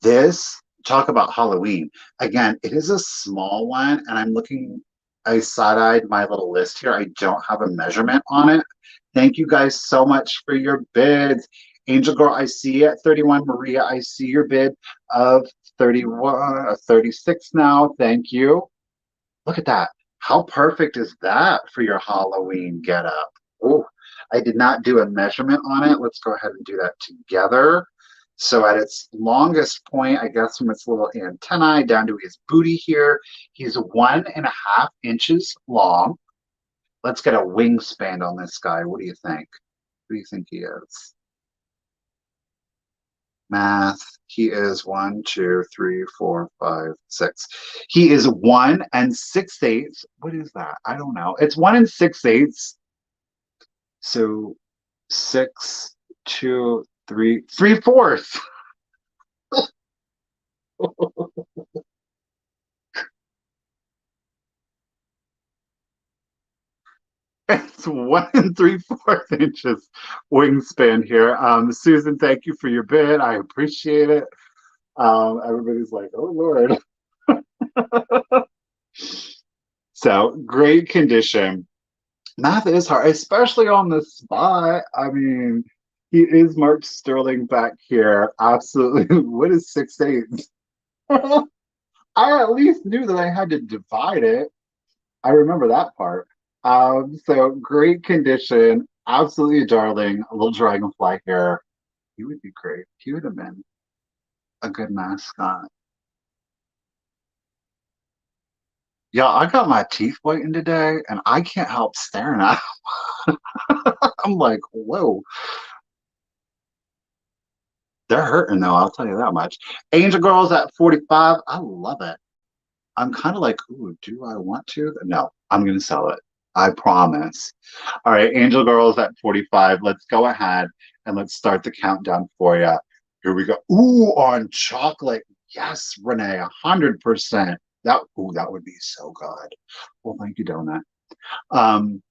Speaker 1: This, talk about Halloween. Again, it is a small one, and I'm looking, I side-eyed my little list here. I don't have a measurement on it. Thank you guys so much for your bids. Angel Girl, I see you at 31. Maria, I see your bid of 31, 36 now. Thank you. Look at that. How perfect is that for your Halloween getup? Oh, I did not do a measurement on it. Let's go ahead and do that together. So at its longest point, I guess from its little antennae down to his booty here, he's 1.5 inches long. Let's get a wingspan on this guy. What do you think? What do you think he is? Math. He is 1, 2, 3, 4, 5, 6. He is 1 and 6/8. What is that? I don't know. It's 1 and 6/8. So 6, 2, 3, 3/4. It's 1 and 3/4 inches wingspan here. Susan, thank you for your bid. I appreciate it. Everybody's like, oh Lord. So great condition. Math is hard, especially on the spot. I mean, he is Mark Sterling back here. Absolutely. What is 6/8? I at least knew that I had to divide it. I remember that part. So great condition. Absolutely darling. A little dragonfly here. He would be great. He would have been a good mascot. Yeah, I got my teeth whitened today and I can't help staring at them. I'm like, whoa, they're hurting though, I'll tell you that much. Angel Girls at 45. I love it. I'm kind of like, ooh, do I want to? No, I'm gonna sell it. I promise. All right, Angel Girls at 45. Let's go ahead and let's start the countdown for you. Here we go. Ooh, on chocolate. Yes, Renee, 100%. That would be so good. Well, thank you, Donut. Um,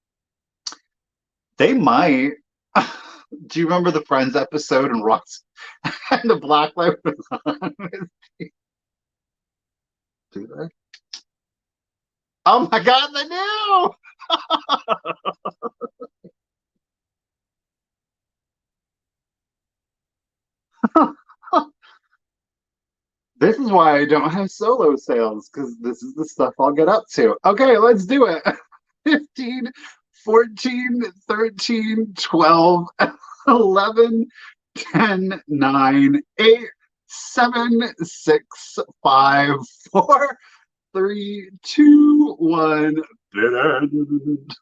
Speaker 1: they might. Do you remember the Friends episode and Ross and the black light was on? Do they? Oh my God, they do! This is why I don't have solo sales, because this is the stuff I'll get up to. Okay, let's do it. 15, 14, 13, 12, 11, 10, 9, 8, 7, 6, 5, 4, 3, 2, 1. Didn't.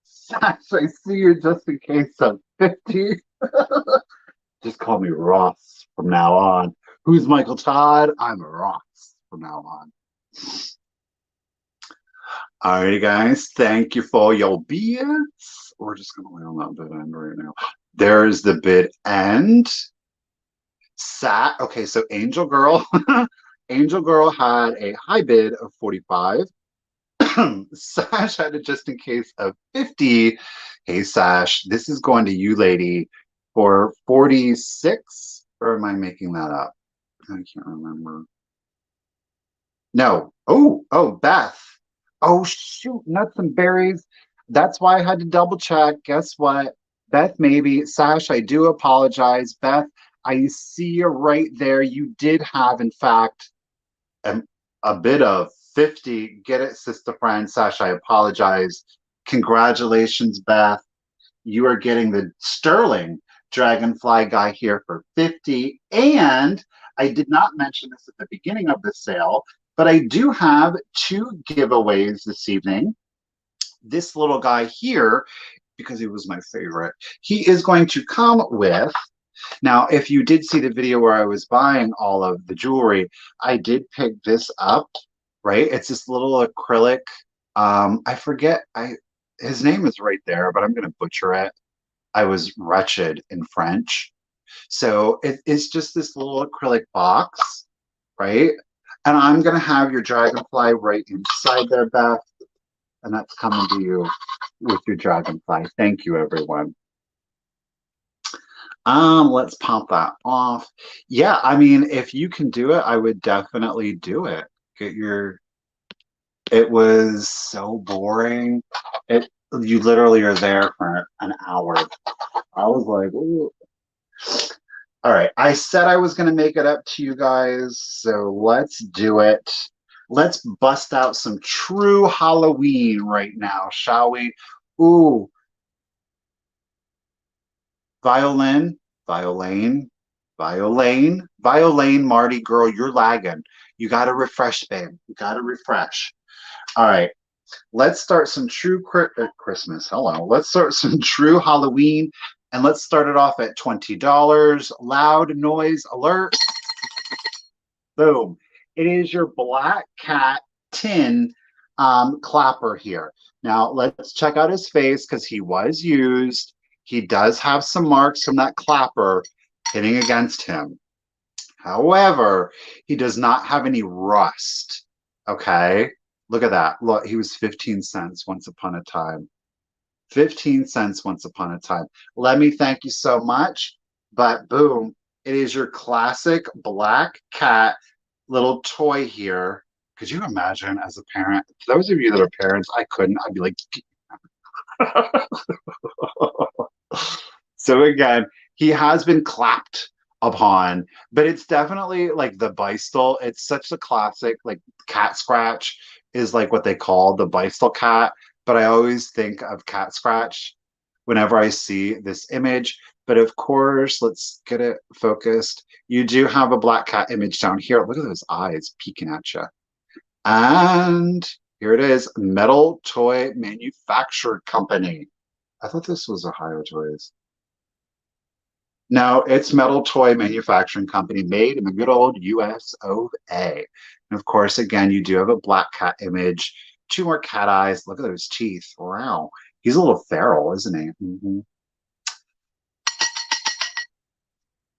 Speaker 1: Sash, I see you just in case of 50. Just call me Ross from now on. Who's Michael Todd? I'm Ross from now on. All right, guys. Thank you for your bids. We're just going to lay on that bid end right now. There's the bid end. Okay, so Angel Girl. Angel Girl had a high bid of 45. Sash had it just in case of 50. Hey, Sash, this is going to you, lady, for 46. Or am I making that up? I can't remember. No. Oh, Beth. Oh, shoot, nuts and berries. That's why I had to double check. Guess what? Beth, maybe. Sash, I do apologize. Beth, I see you right there. You did have, in fact, a, a bit of 50. Get it, sister friend. Sash, I apologize. Congratulations, Beth. You are getting the sterling dragonfly guy here for 50. And I did not mention this at the beginning of the sale, but I do have two giveaways this evening. This little guy here, because he was my favorite, he is going to come with. Now, if you did see the video where I was buying all of the jewelry, I did pick this up, right? It's this little acrylic. I forget, his name is right there, but I'm going to butcher it. I was wretched in French. So it's just this little acrylic box, right? And I'm going to have your dragonfly right inside there, Beth. And that's coming to you with your dragonfly. Thank you, everyone. Let's pop that off. Yeah, I mean, if you can do it, I would definitely do it. Get your. It was so boring. You literally are there for an hour. I was like, ooh. All right, I said I was going to make it up to you guys, so let's do it. Let's bust out some true Halloween right now, shall we? Ooh, violin, violin, violin, Marty, girl, you're lagging. You got to refresh, babe. You got to refresh. All right, let's start some true Christmas. Hello. Let's start some true Halloween, and let's start it off at $20. Loud noise alert. Boom. It is your black cat tin clapper here. Now, let's check out his face because he was used. He does have some marks from that clapper hitting against him. However, he does not have any rust. Okay? Look at that. Look, he was 15 cents once upon a time. 15 cents once upon a time. Let me thank you so much. But boom, it is your classic black cat little toy here. Could you imagine as a parent? Those of you that are parents, I couldn't. I'd be like, so again, he has been clapped upon, but it's definitely like the Beistel. It's such a classic, like cat scratch is like what they call the Beistel cat. But I always think of cat scratch whenever I see this image. But of course, let's get it focused. You do have a black cat image down here. Look at those eyes peeking at you. And here it is, Metal Toy Manufactured Company. I thought this was Ohio Toys. No, it's Metal Toy Manufacturing Company, made in the good old US of A. And of course, again, you do have a black cat image, two more cat eyes. Look at those teeth. Wow. He's a little feral, isn't he? Mm-hmm.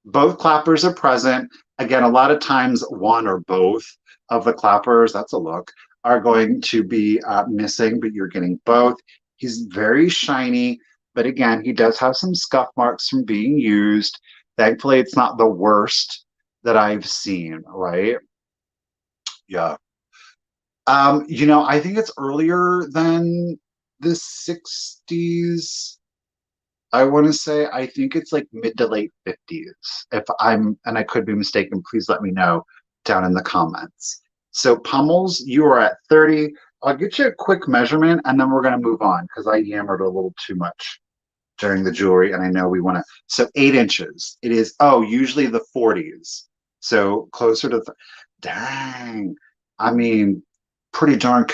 Speaker 1: Both clappers are present. Again, a lot of times one or both of the clappers, that's a look, are going to be missing, but you're getting both. He's very shiny, but again, he does have some scuff marks from being used. Thankfully, it's not the worst that I've seen, right? Yeah. I think it's earlier than the 60s. I want to say I think it's like mid to late 50s. If I'm, and I could be mistaken, please let me know down in the comments. So pummels, you are at 30. I'll get you a quick measurement and then we're going to move on because I yammered a little too much during the jewelry and I know we want to. So 8 inches. It is, oh, usually the 40s. So closer to, dang. I mean, pretty darn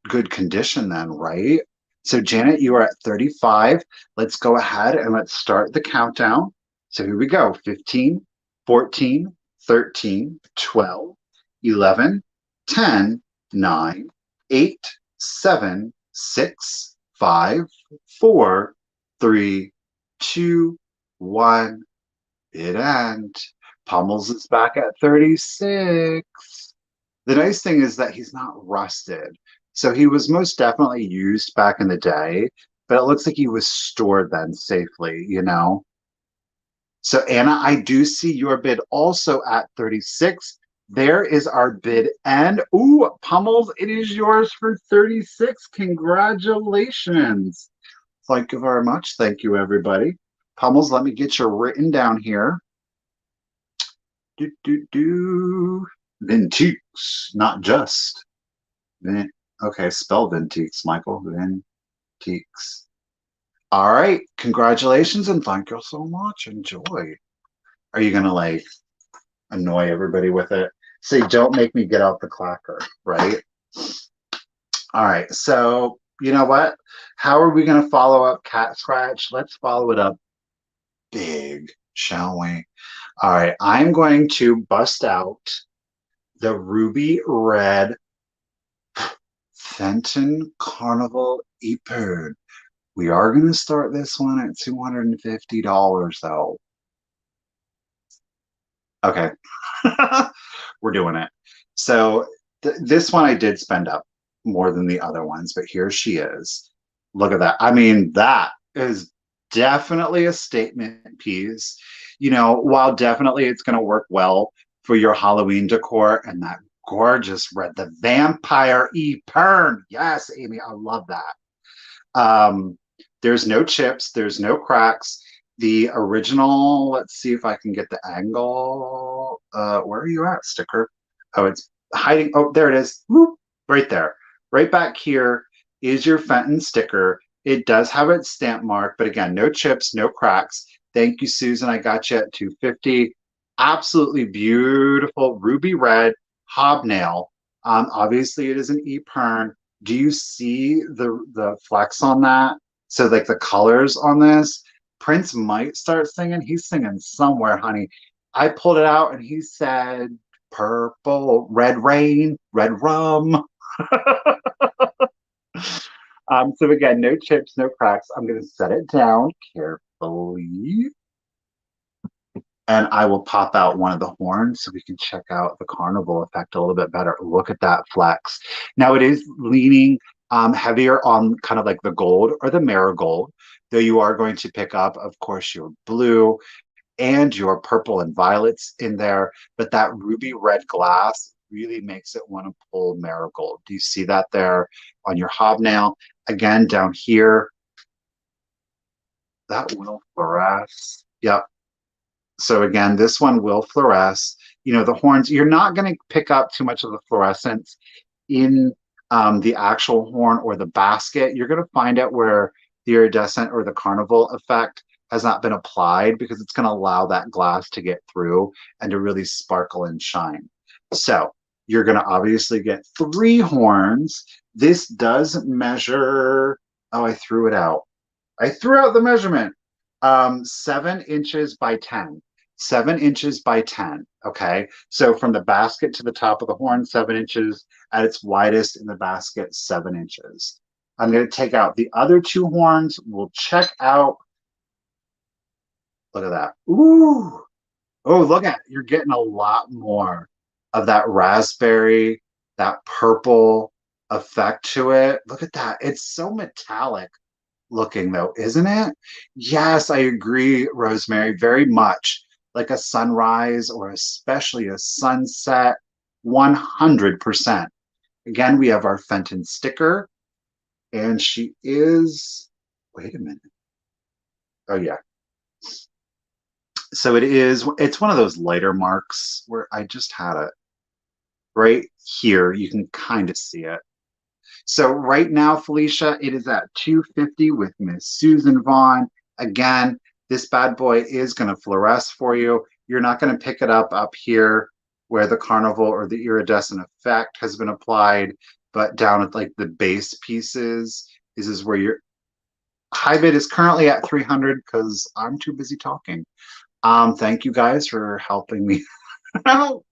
Speaker 1: good condition then, right? So Janet, you are at 35. Let's go ahead and let's start the countdown. So here we go. 15, 14, 13, 12, 11, 10, 9, 8, 7, 6, 5, 4, 3, 2, 1. Bid end. Pummels is back at 36. The nice thing is that he's not rusted. So he was most definitely used back in the day, but it looks like he was stored then safely, you know? So Anna, I do see your bid also at 36. There is our bid end. Ooh, Pummels, it is yours for 36. Congratulations. Thank you very much. Thank you, everybody. Pummels, let me get you written down here. Do, do, do. Vintiques, not just. Okay, spell Vintiques, Michael. Vintiques. All right, congratulations and thank you so much. Enjoy. Are you gonna like annoy everybody with it? Say, don't make me get out the clacker, right? All right, so you know what? How are we gonna follow up Cat Scratch? Let's follow it up big, shall we? All right, I'm going to bust out the ruby red Fenton Carnival eperne. We are going to start this one at $250 though. Okay. We're doing it. So this one I did spend up more than the other ones, but here she is. Look at that. I mean, that is definitely a statement piece. You know, while definitely it's going to work well for your Halloween decor and that gorgeous red, the vampire eperne. Yes, Amy, I love that. There's no chips, there's no cracks. The original, let's see if I can get the angle. Where are you at, sticker? Oh, it's hiding. Oh, there it is. Whoop, right there. Right back here is your Fenton sticker. It does have its stamp mark, but again, no chips, no cracks. Thank you, Susan. I got you at 250. Absolutely beautiful ruby red hobnail. Obviously, it is an eperne. Do you see the flex on that? So like the colors on this, Prince might start singing. He's singing somewhere, honey. I pulled it out and he said purple, red rain, red rum. So again, no chips, no cracks. I'm going to set it down carefully. And I will pop out one of the horns so we can check out the carnival effect a little bit better. Look at that flex. Now it is leaning heavier on kind of like the gold or the marigold, though you are going to pick up, of course, your blue and your purple and violets in there. But that ruby red glass really makes it want to pull marigold. Do you see that there on your hobnail? Again, down here, that will fluoresce. Yep. So again, this one will fluoresce. You know, the horns, you're not going to pick up too much of the fluorescence in the actual horn or the basket. You're going to find out where the iridescent or the carnival effect has not been applied because it's going to allow that glass to get through and to really sparkle and shine. So you're going to obviously get 3 horns. This does measure, oh, I threw it out. I threw out the measurement. 7 inches by 10. 7 inches by 10. Okay. So from the basket to the top of the horn, 7 inches. At its widest in the basket, 7 inches. I'm going to take out the other 2 horns. We'll check out. Look at that. Ooh. Oh, look at it. You're getting a lot more of that raspberry, that purple effect to it. Look at that. It's so metallic looking though, isn't it? Yes, I agree, Rosemary, very much like a sunrise or especially a sunset, 100%. Again, we have our Fenton sticker and she is, wait a minute. Oh yeah. So it's one of those lighter marks where I just had it right here. You can kind of see it. So right now, Felicia, it is at 250 with Miss Susan Vaughn. Again, this bad boy is going to fluoresce for you. You're not going to pick it up here where the carnival or the iridescent effect has been applied, but down at like the base pieces, this is where your high bid is currently at 300 because I'm too busy talking. Thank you guys for helping me out.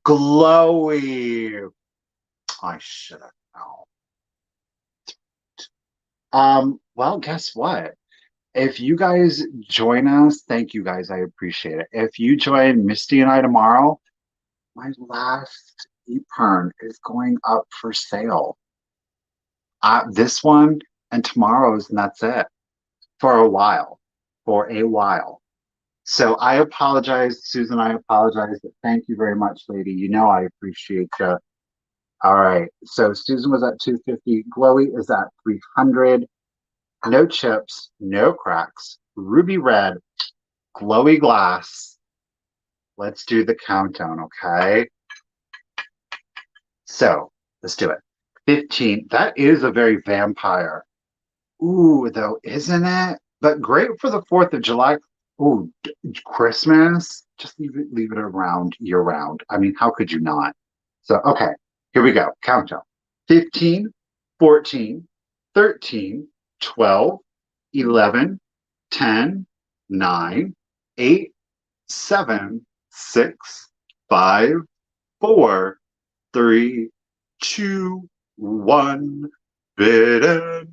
Speaker 1: Glowy. I should have known. Well, guess what? If you guys join us, thank you guys. I appreciate it. If you join Misty and I tomorrow, my last eperne is going up for sale. This one and tomorrow's, and that's it for a while. For a while. So I apologize, Susan. I apologize, but thank you very much, lady. You know I appreciate you. All right. So Susan was at 250. Glowy is at 300. No chips, no cracks. Ruby red, glowy glass. Let's do the countdown, okay? So let's do it. 15. That is a very vampire. Ooh, though, isn't it? But great for the 4th of July. Ooh, Christmas. Just leave it around year round. I mean, how could you not? So, okay, here we go. Countdown. 15, 14, 13, 12, 11, 10, 9, 8, 7, 6, 5, 4, 3, 2, 1. Bid end.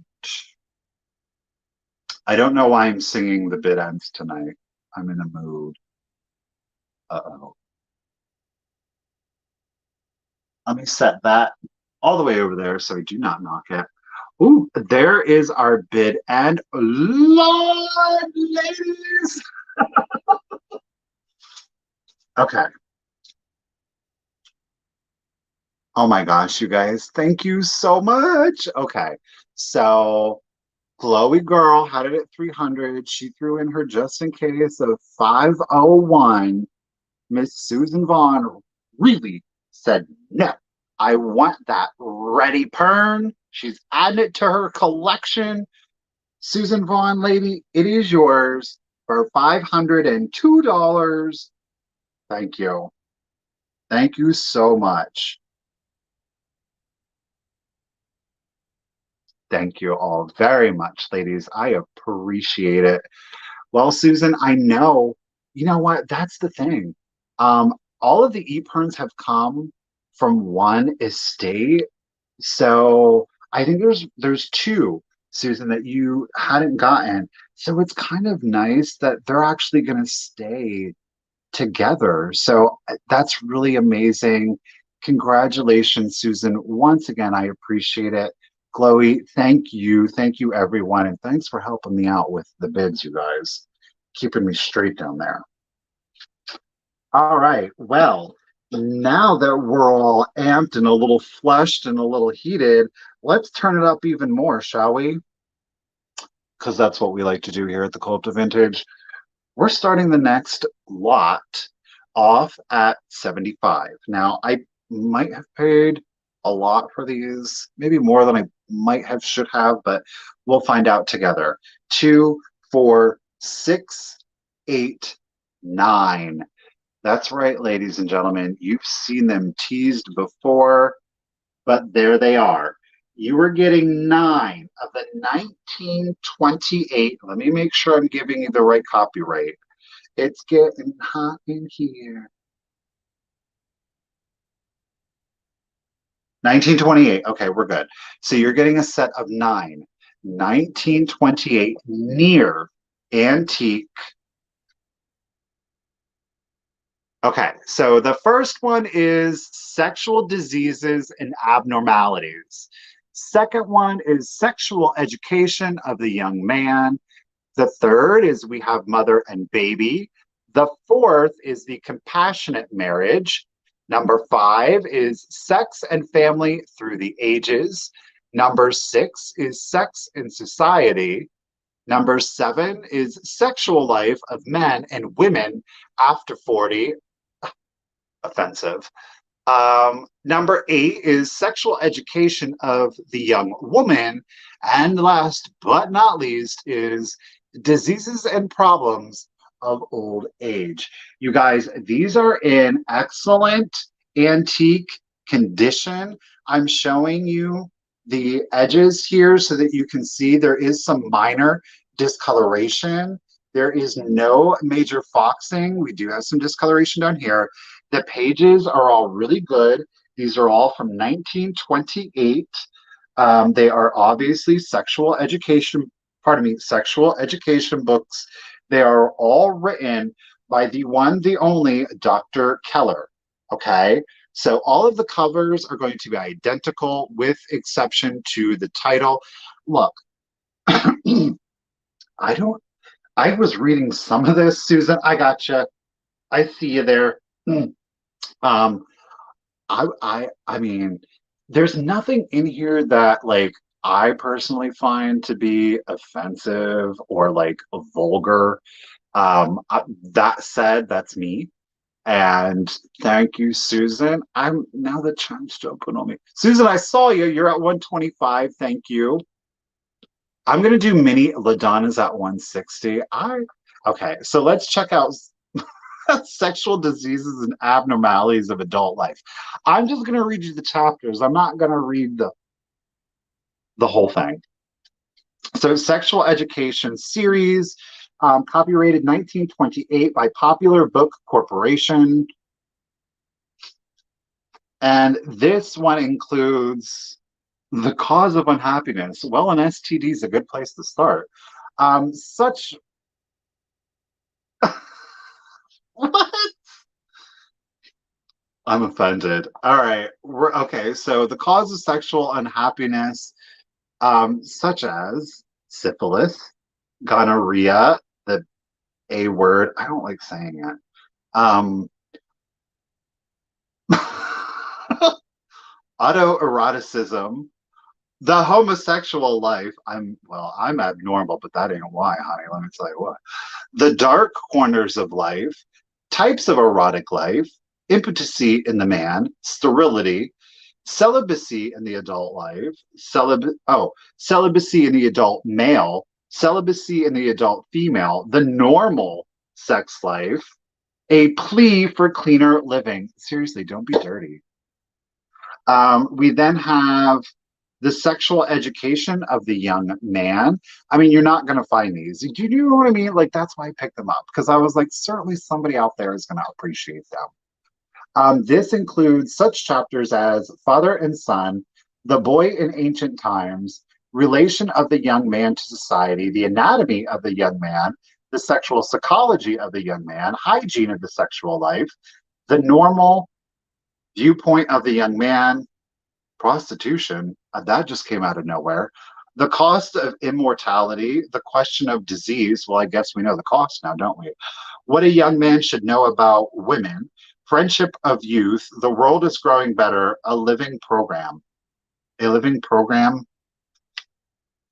Speaker 1: I don't know why I'm singing the bid ends tonight. I'm in a mood. Uh-oh. Let me set that all the way over there so I do not knock it. Ooh, there is our bid end. Lord, ladies. Okay. Oh my gosh, you guys. Thank you so much. Okay. So Chloe Girl had it at 300. She threw in her just in case of 501. Miss Susan Vaughn really said no. I want that ready pern. She's adding it to her collection. Susan Vaughn, lady, it is yours for $502. Thank you. Thank you so much. Thank you all very much, ladies. I appreciate it. Well, Susan, I know, you know what? That's the thing. All of the eperns have come from one estate. So I think there's two, Susan, that you hadn't gotten. So it's kind of nice that they're actually going to stay together. So that's really amazing. Congratulations, Susan. Once again, I appreciate it. Chloe, thank you. Thank you, everyone. And thanks for helping me out with the bids, you guys. Keeping me straight down there. All right. Well, now that we're all amped and a little flushed and a little heated, let's turn it up even more, shall we? Because that's what we like to do here at the Cult of Vintage. We're starting the next lot off at 75. Now, I might have paid a lot for these, maybe more than I might have should have, but we'll find out together. 2, 4, 6, 8, 9. That's right, ladies and gentlemen. You've seen them teased before, but there they are. You were getting 9 of the 1928. Let me make sure I'm giving you the right copyright. It's getting hot in here. 1928. Okay, we're good. So you're getting a set of 9. 1928 near antique. Okay, so the first one is sexual diseases and abnormalities. Second one is sexual education of the young man. The third is we have mother and baby. The fourth is the compassionate marriage. Number 5 is sex and family through the ages. Number 6 is sex in society. Number 7 is sexual life of men and women after 40. Offensive. Number 8 is sexual education of the young woman. And last but not least is diseases and problems of old age. You guys, these are in excellent antique condition. I'm showing you the edges here so that you can see there is some minor discoloration. There is no major foxing. We do have some discoloration down here. The pages are all really good. These are all from 1928. They are obviously sexual education books. They are all written by the one, the only Dr. Keller. Okay. So all of the covers are going to be identical with exception to the title. Look, I was reading some of this, Susan. I gotcha. I see you there. Um, I mean, there's nothing in here that like I personally find to be offensive or like vulgar. That said, that's me. And thank you, Susan. I'm now the chime's to open on me. Susan, I saw you. You're at 125. Thank you. I'm gonna do mini LaDonna's at 160. Okay, so let's check out sexual diseases and abnormalities of adult life. I'm just going to read you the chapters. I'm not going to read the whole thing. So, Sexual Education Series, copyrighted 1928 by Popular Book Corporation. And this one includes the cause of unhappiness. Well, an STD is a good place to start. Such what? I'm offended. All right. Okay. So the cause of sexual unhappiness, such as syphilis, gonorrhea, the A word. I don't like saying it. Autoeroticism, the homosexual life. I'm abnormal, but that ain't why, honey. Let me tell you what. The dark corners of life, types of erotic life, impotency in the man, sterility, celibacy in the adult life, celibacy in the adult male, celibacy in the adult female, the normal sex life, a plea for cleaner living. Seriously, don't be dirty. We then have the sexual education of the young man. I mean, you're not going to find these. Do you know what I mean? Like, that's why I picked them up, because I was like, certainly somebody out there is going to appreciate them. This includes such chapters as Father and Son, The Boy in Ancient Times, Relation of the Young Man to Society, The Anatomy of the Young Man, The Sexual Psychology of the Young Man, Hygiene of the Sexual Life, The Normal Viewpoint of the Young Man, Prostitution, that just came out of nowhere, The Cost of Immortality, The Question of Disease. Well, I guess we know the cost now, don't we? What a Young Man Should Know About Women, Friendship of Youth, The World is Growing Better, A Living Program. A Living Program?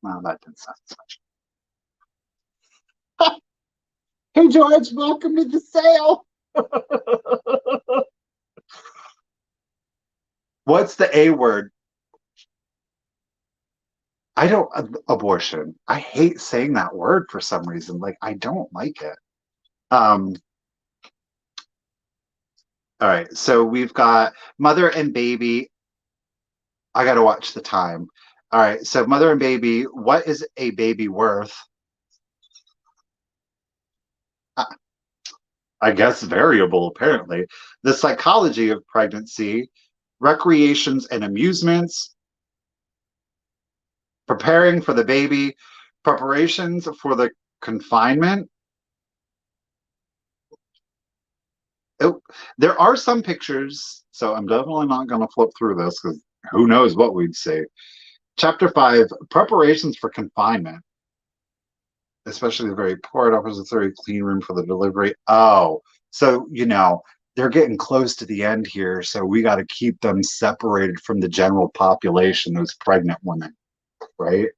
Speaker 1: Well, that didn't sound much. Hey, George, welcome to the sale. What's the A word? I don't, abortion. I hate saying that word for some reason. Like, I don't like it. All right, so we've got mother and baby. I got to watch the time. All right, so mother and baby, what is a baby worth? I guess variable, apparently. The psychology of pregnancy, recreations and amusements, preparing for the baby, preparations for the confinement. Oh, there are some pictures, so I'm definitely not going to flip through this because who knows what we'd see. Chapter 5, preparations for confinement, especially the very poor. It offers a very clean room for the delivery. Oh, so, they're getting close to the end here, so we got to keep them separated from the general population, those pregnant women, right?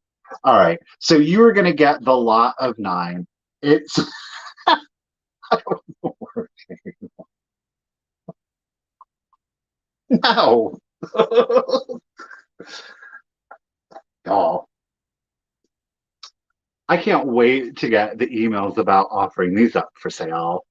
Speaker 1: All right. So you are going to get the lot of nine. It's no. Oh, I can't wait to get the emails about offering these up for sale.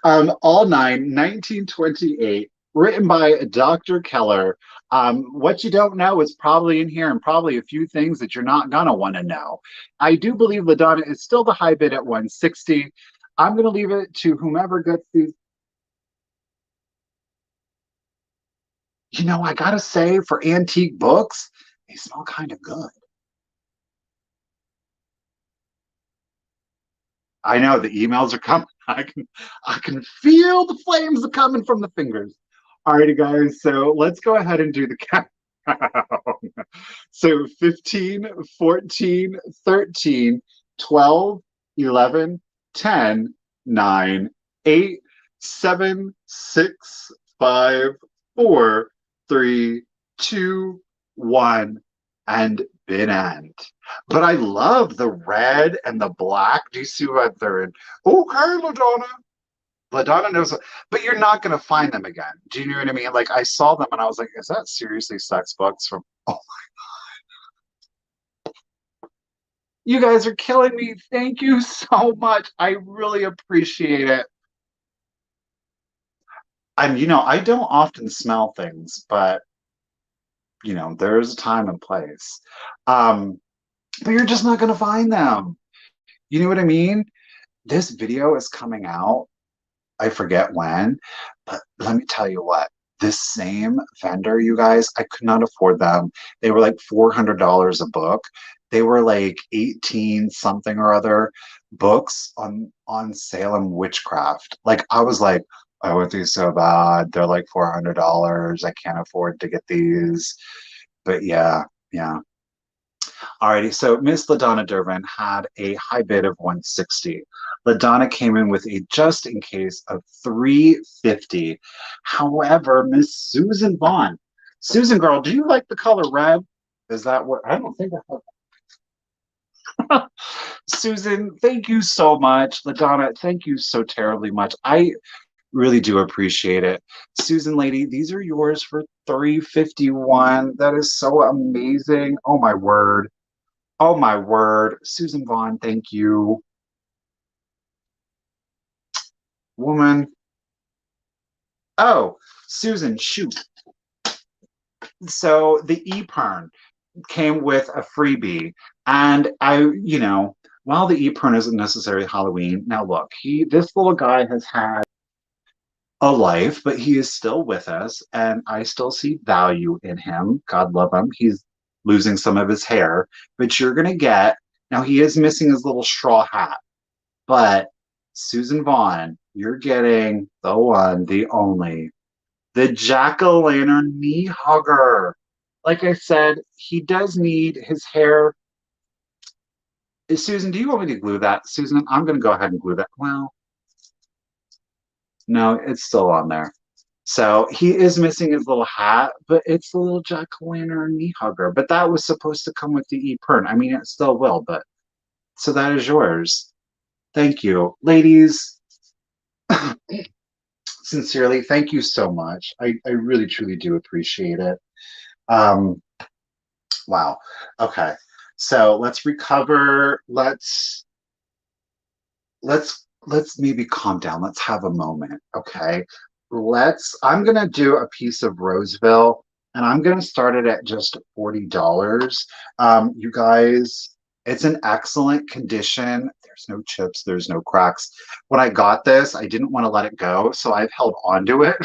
Speaker 1: All nine, 1928, written by Dr. Keller. What you don't know is probably in here and probably a few things that you're not going to want to know. I do believe LaDonna is still the high bid at 160. I'm going to leave it to whomever gets these. I got to say, for antique books, they smell kind of good. I know the emails are coming. I can feel the flames are coming from the fingers. All righty, guys. So let's go ahead and do the countdown. So 15, 14, 13, 12, 11, 10, 9, 8, 7, 6, 5, 4, 3, 2, 1, and bin end. But I love the red and the black. Do you see what they're in? Okay, LaDonna. LaDonna knows, but you're not going to find them again. Do you know what I mean? Like I saw them and I was like, is that seriously sex books from? Oh, you guys are killing me. Thank you so much. I really appreciate it. I don't often smell things, but there's a time and place. Um, but you're just not going to find them. You know what I mean? This video is coming out. I forget when, but let me tell you what. This same vendor, you guys, I could not afford them. They were like $400 a book. They were like 18 something or other books on Salem witchcraft. Like I was like, I want these so bad. They're like $400. I can't afford to get these. But yeah, yeah. Alrighty, so Miss LaDonna Durbin had a high bid of 160. LaDonna came in with a just in case of 350. However, Miss Susan Vaughn, Susan girl, do you like the color red? Is that what I don't think I have. Susan, thank you so much. LaDonna, thank you so terribly much. I really do appreciate it. Susan lady, these are yours for 351. That is so amazing. Oh my word. Oh my word. Susan Vaughn, thank you. Woman. Oh, Susan, shoot. So the eperne came with a freebie. And while the eperne isn't necessarily Halloween, now look, this little guy has had a life, but he is still with us, and I still see value in him. God love him. He's losing some of his hair, but you're gonna get now he is missing his little straw hat. But Susan Vaughn, you're getting the one, the only, the jack-o'-lantern knee hugger. Like I said, he does need his hair. Susan, do you want me to glue that? Susan, I'm going to go ahead and glue that. Well, no, it's still on there. So he is missing his little hat, but it's the little jack-o'-lantern knee hugger. But that was supposed to come with the e-pern. I mean, it still will, but so that is yours. Thank you. Ladies, sincerely, thank you so much. I really truly do appreciate it. Um, wow. Okay. So let's recover. Let's maybe calm down. Let's have a moment. Okay. I'm gonna do a piece of Roseville and I'm gonna start it at just $40. You guys, it's in excellent condition. There's no chips, there's no cracks. When I got this, I didn't want to let it go, so I've held on to it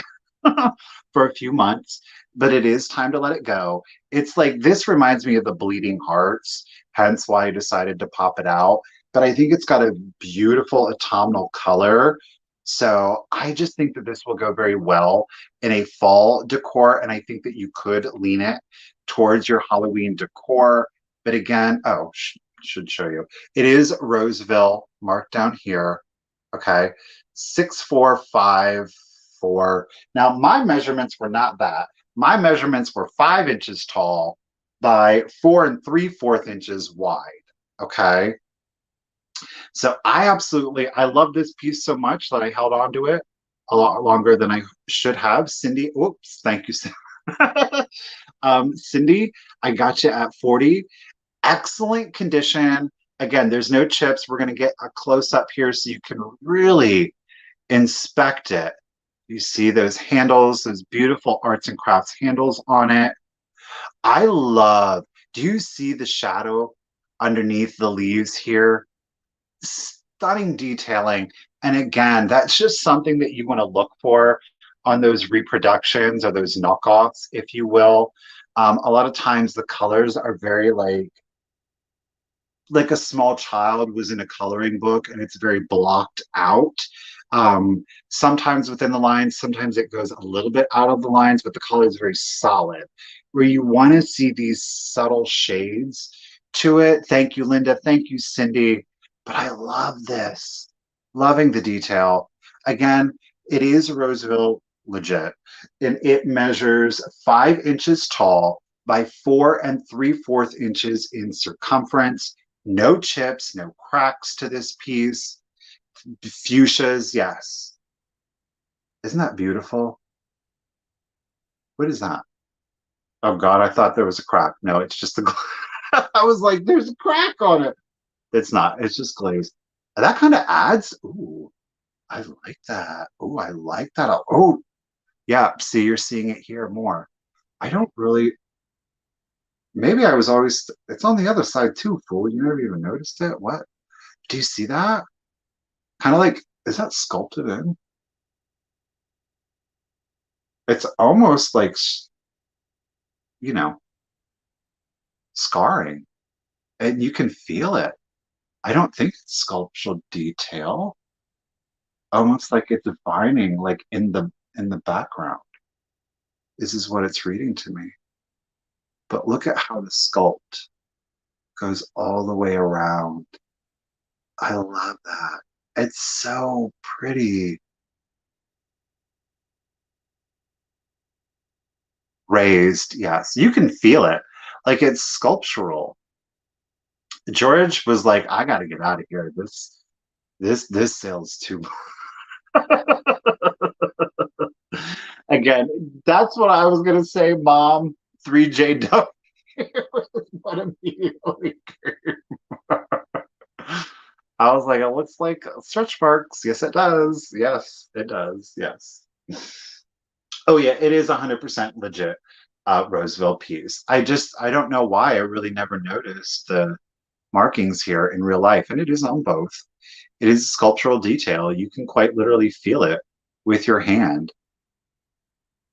Speaker 1: for a few months, but it is time to let it go. It's like this reminds me of the Bleeding Hearts, hence why I decided to pop it out. But I think it's got a beautiful autumnal color. So I just think that this will go very well in a fall decor. And I think that you could lean it towards your Halloween decor. But again, should show you. It is Roseville marked down here. Okay. 6454. Now my measurements were not that. My measurements were 5 inches tall by 4 3/4 inches wide. Okay. So I love this piece so much that I held on to it a lot longer than I should have. Cindy, oops, thank you. Cindy, I got you at 40. Excellent condition. Again, there's no chips. We're going to get a close up here so you can really inspect it. You see those handles, those beautiful arts and crafts handles on it. I love, do you see the shadow underneath the leaves here? Stunning detailing. And again, that's just something that you want to look for on those reproductions or those knockoffs, if you will. A lot of times the colors are very like a small child was in a coloring book and it's very blocked out. Sometimes within the lines, sometimes it goes a little bit out of the lines, but the color is very solid. Where you want to see these subtle shades to it. Thank you, Linda. Thank you, Cindy. But I love this. Loving the detail. Again, it is Roseville legit. And it measures 5 inches tall by 4 3/4 inches in circumference. No chips, no cracks to this piece. Fuchsias, yes. Isn't that beautiful? What is that? Oh God, I thought there was a crack. No, it's just the I was like, there's a crack on it. It's not, it's just glazed. That kind of adds, ooh, I like that. Oh, I like that. Oh, yeah, see, you're seeing it here more. I don't really, maybe I was always, it's on the other side too, fool. You never even noticed it? What? Do you see that? Kind of like, is that sculpted in? It's almost like, you know, scarring, and you can feel it. I don't think it's sculptural detail, almost like it's defining, like in the background. This is what it's reading to me. But look at how the sculpt goes all the way around. I love that. It's so pretty. Raised, yes. You can feel it. Like it's sculptural. George was like, I gotta get out of here. This sale's too again, that's what I was gonna say, Mom. 3JW is what immediately came. I was like, it looks like stretch marks. Yes, it does. Yes, it does. Yes. Oh yeah, it is 100% legit Roseville piece. I don't know why I really never noticed the markings here in real life, and it is on both. It is sculptural detail. You can quite literally feel it with your hand.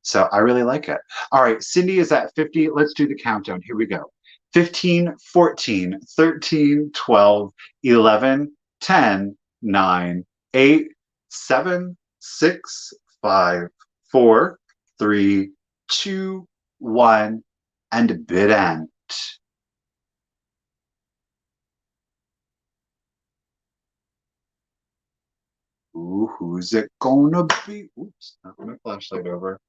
Speaker 1: So I really like it. All right, Cindy is at 50. Let's do the countdown. Here we go. 15, 14, 13, 12, 11, 10, 9, 8, 7, 6, 5, 4, 3, 2, 1, and bid end. Ooh, who's it gonna be? Oops, knocked my flashlight over.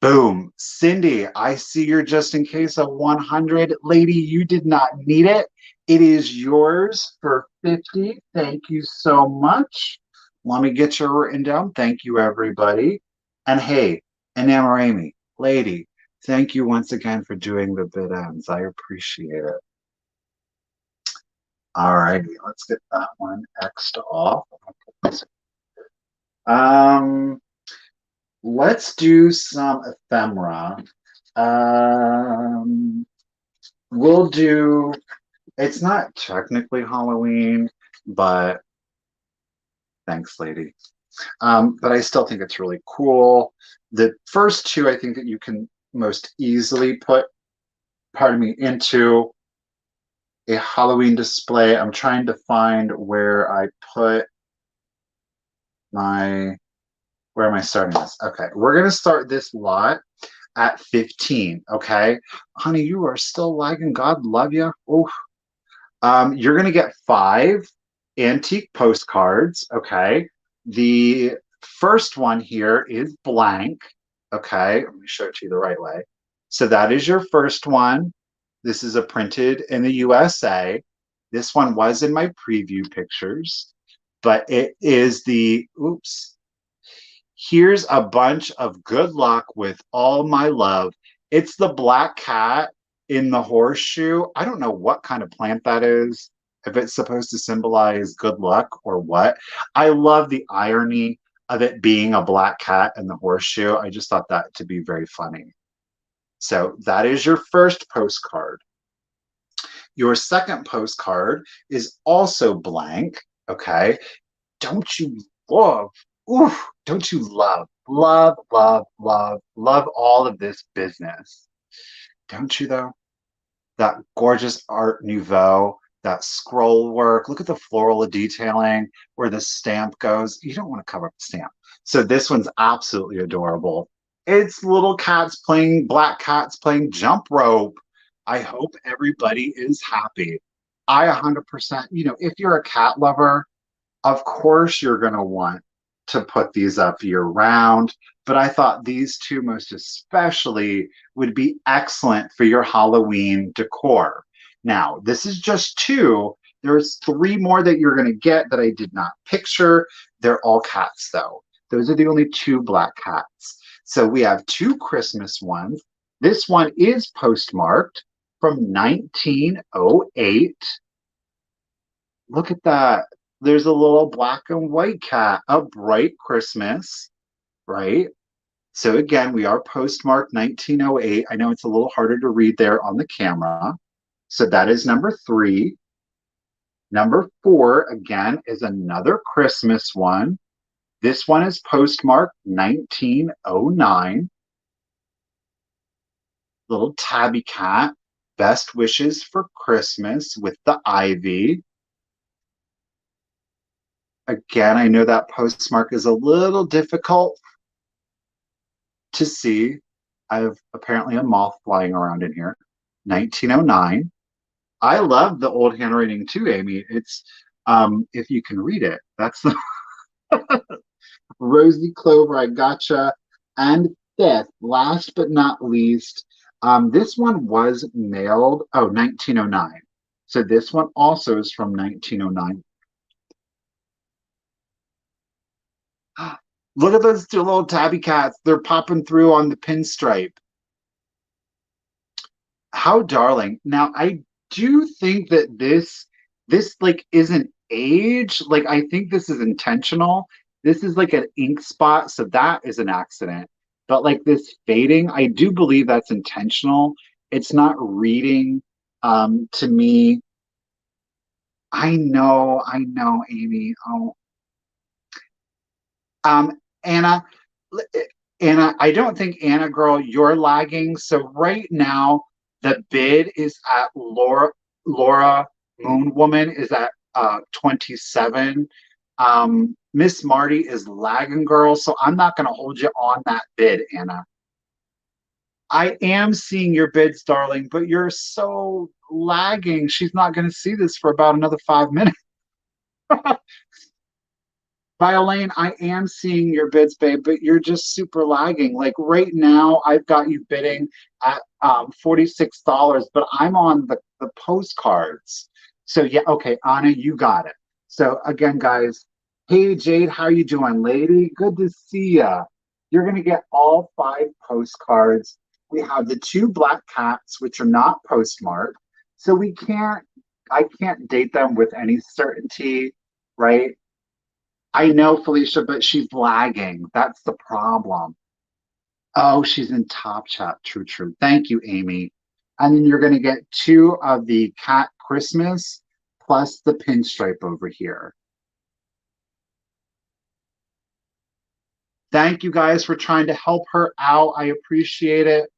Speaker 1: Boom. Cindy, I see you're just in case of 100. Lady, you did not need it. It is yours for 50. Thank you so much. Let me get your written down. Thank you, everybody. And hey, Enamorami, lady, thank you once again for doing the bid ends. I appreciate it. All righty, let's get that one X'd off. Um, let's do some ephemera. Um, we'll do, it's not technically Halloween, but thanks, lady. But I still think it's really cool. The first two, I think that you can most easily put, pardon me, into a Halloween display. I'm trying to find where I put my, where am I starting this? Okay, we're gonna start this lot at 15. Okay, honey, you are still lagging. God love you. Oh, you're gonna get 5 antique postcards. Okay, the first one here is blank. Okay, let me show it to you the right way. So that is your first one. This is a printed in the USA. This one was in my preview pictures, but it is the, oops, here's a bunch of good luck with all my love. It's the black cat in the horseshoe. I don't know what kind of plant that is, if it's supposed to symbolize good luck or what. I love the irony of it being a black cat in the horseshoe. I just thought that to be very funny. So that is your first postcard. Your second postcard is also blank. Okay. Don't you love, ooh, don't you love all of this business? Don't you though? That gorgeous Art Nouveau, that scroll work. Look at the floral detailing where the stamp goes. You don't want to cover up the stamp. So this one's absolutely adorable. It's little cats playing, black cats playing jump rope. I hope everybody is happy. I 100%, if you're a cat lover, of course, you're going to want to put these up year round, but I thought these two most especially would be excellent for your Halloween decor. Now, this is just two. There's three more that you're going to get that I did not picture. They're all cats, though. Those are the only two black cats. So we have two Christmas ones. This one is postmarked from 1908. Look at that. There's a little black and white cat, a bright Christmas, right? So again, we are postmarked 1908. I know it's a little harder to read there on the camera. So that is number three. Number four, again, is another Christmas one. This one is postmarked 1909. Little tabby cat, best wishes for Christmas with the ivy. Again, I know that postmark is a little difficult to see. I have apparently a moth flying around in here. 1909. I love the old handwriting too, Amy. It's if you can read it. That's the Rosy Clover, I gotcha. And fifth, last but not least, this one was mailed, 1909. So this one also is from 1909. Look at those two little tabby cats. They're popping through on the pinstripe. How darling. Now, I do think that this like isn't age. Like I think this is intentional. This is like an ink spot, so that is an accident. But like this fading, I do believe that's intentional. It's not reading to me. I know, Amy. Oh, Anna, Anna, I don't think Anna girl, you're lagging. So right now, the bid is at Laura Moon Woman is at 27. Miss Marty is lagging girl, so I'm not gonna hold you on that bid, Anna. I am seeing your bids, darling, but you're so lagging. She's not gonna see this for about another 5 minutes. Violaine, I am seeing your bids, babe, but you're just super lagging. Like right now, I've got you bidding at $46, but I'm on the postcards. So yeah, okay, Anna, you got it. So again, guys, hey Jade, how you doing, lady? Good to see ya. You're gonna get all five postcards. We have the two black cats, which are not postmarked, so I can't date them with any certainty, right? I know, Felicia, but she's lagging. That's the problem. Oh, she's in Top Chat. True, true. Thank you, Amy. And then you're going to get two of the Cat Christmas plus the pinstripe over here. Thank you guys for trying to help her out. I appreciate it.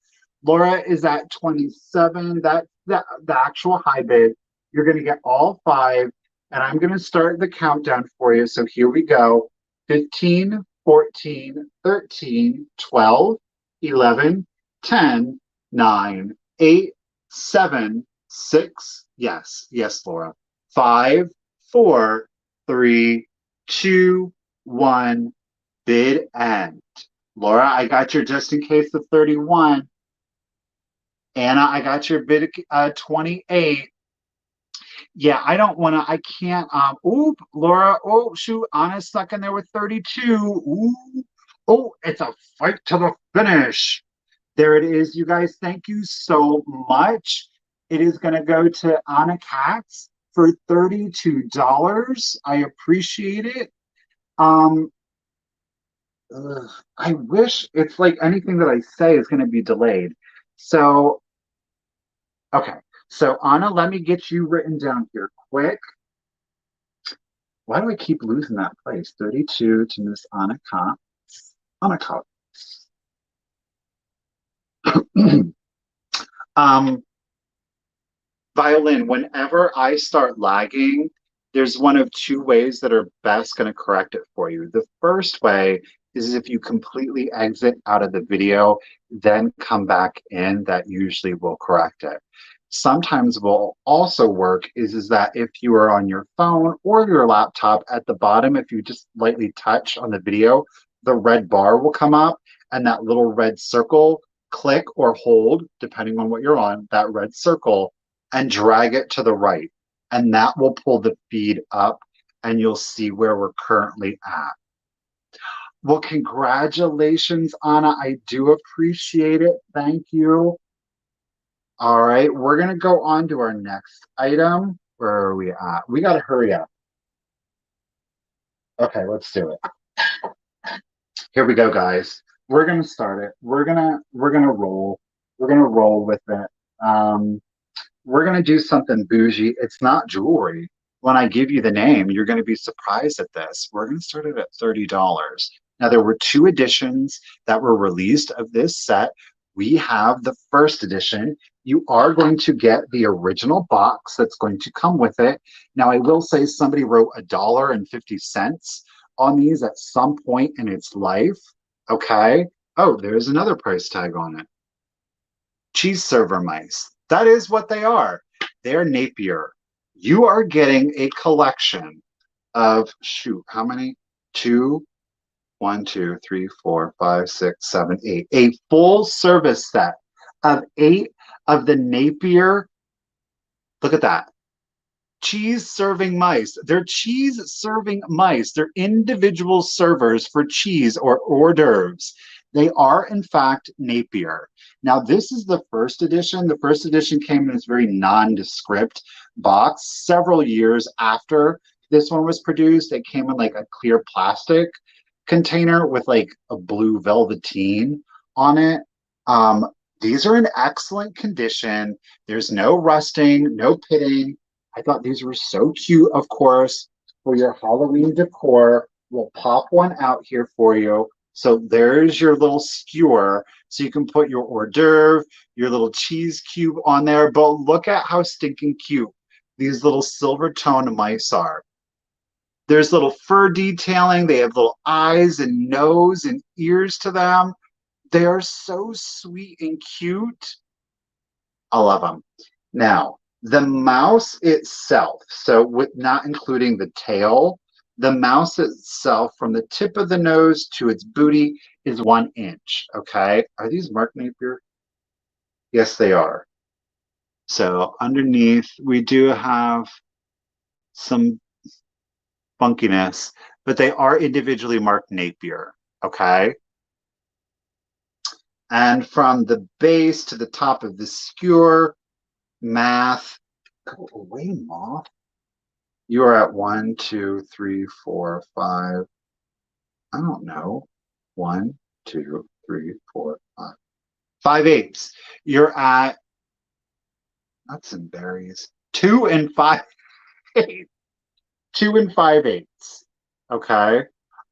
Speaker 1: Laura is at 27. That's the actual high bid. You're going to get all five. And I'm going to start the countdown for you. So here we go. 15, 14, 13, 12, 11, 10, 9, 8, 7, 6. Yes, yes, Laura. 5, 4, 3, 2, 1. Bid end. Laura, I got your just in case of 31. Anna, I got your bid 28. Yeah, I don't want to, I can't. Oop, Laura. Oh, shoot. Anna's stuck in there with 32. Ooh. Oh, it's a fight to the finish. There it is, you guys. Thank you so much. It is going to go to Anna Katz for $32. I appreciate it. Um, I wish it's like anything that I say is going to be delayed. So, okay. So, Anna, let me get you written down here quick. Why do I keep losing that place? 32 to Miss Anna Katz. Anna Katz. um, Violin, whenever I start lagging, there's one of two ways that are best going to correct it for you. The first way is if you completely exit out of the video, then come back in, that usually will correct it. Sometimes will also work is that if you are on your phone or your laptop at the bottom, if you just lightly touch on the video, the red bar will come up and that little red circle, click or hold, depending on what you're on, that red circle and drag it to the right. And that will pull the feed up and you'll see where we're currently at. Well, congratulations, Anna. I do appreciate it. Thank you. All right, we're going to go on to our next item. Where are we at? We got to hurry up. Okay, let's do it. Here we go, guys. We're going to start it. We're going to roll. We're going to roll with it. Um, we're going to do something bougie. It's not jewelry. When I give you the name, you're going to be surprised at this. We're going to start it at $30. Now, there were two editions that were released of this set. We have the first edition. You are going to get the original box that's going to come with it. Now, I will say somebody wrote $1.50 on these at some point in its life. Okay. Oh, there's another price tag on it. Cheese server mice. That is what they are. They're Napier. You are getting a collection of, shoot, how many? Two, one, two, three, four, five, six, seven, eight. A full service set of 8 of the Napier. Look at that. Cheese serving mice. They're cheese serving mice. They're individual servers for cheese or hors d'oeuvres. They are, in fact, Napier. Now, this is the first edition. The first edition came in this very nondescript box. Several years after this one was produced, it came in like a clear plastic container with like a blue velveteen on it. These are in excellent condition. There's no rusting, no pitting. I thought these were so cute, of course, for your Halloween decor. We'll pop one out here for you. So there's your little skewer. So you can put your hors d'oeuvre, your little cheese cube on there. But look at how stinking cute these little silver tone mice are. There's little fur detailing. They have little eyes and nose and ears to them. They are so sweet and cute. I love them. Now, the mouse itself, so with not including the tail, the mouse itself from the tip of the nose to its booty is 1 inch. Okay. Are these Mark Napier? Yes, they are. So underneath, we do have some funkiness, but they are individually marked Napier. Okay. And from the base to the top of the skewer, math, go away, moth. You are at 1, 2, 3, 4, 5. I don't know. 1, 2, 3, 4, 5. 5/8. You're at nuts and berries. 2 and 5/8. 2 and 5/8. Okay.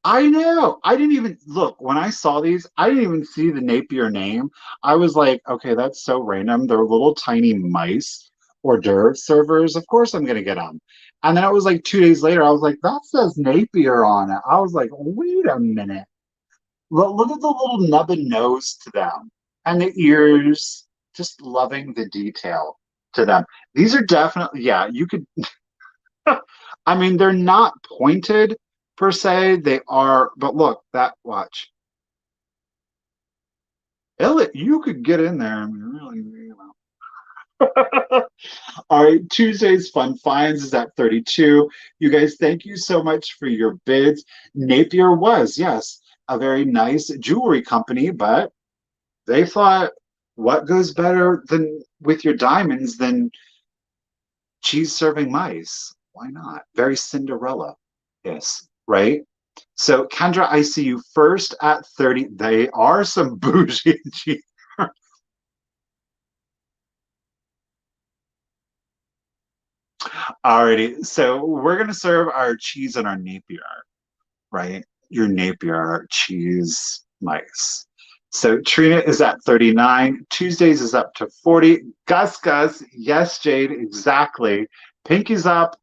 Speaker 1: I know. I didn't even look when I saw these. I didn't even see the Napier name. I was like, okay, that's so random. They're little tiny mice hors d'oeuvre servers. Of course, I'm gonna get them. And then it was like 2 days later. I was like, that says Napier on it. I was like, wait a minute. Look at the little nub and nose to them, and the ears. Just loving the detail to them. These are definitely, yeah. You could. I mean, they're not pointed per se. They are, but look, that watch. Elliot, you could get in there. I mean, really, you know. All right, Tuesday's Fun Finds is at 32. You guys, thank you so much for your bids. Napier was, yes, a very nice jewelry company, but they thought, what goes better than with your diamonds than cheese serving mice? Why not? Very Cinderella. Yes, right? So, Kendra, I see you first at 30. They are some bougie cheese. Alrighty, so we're gonna serve our cheese and our Napier, right? Your Napier cheese mice. So Trina is at 39. Tuesdays is up to 40. Gus, yes, Jade, exactly. Pinky's up.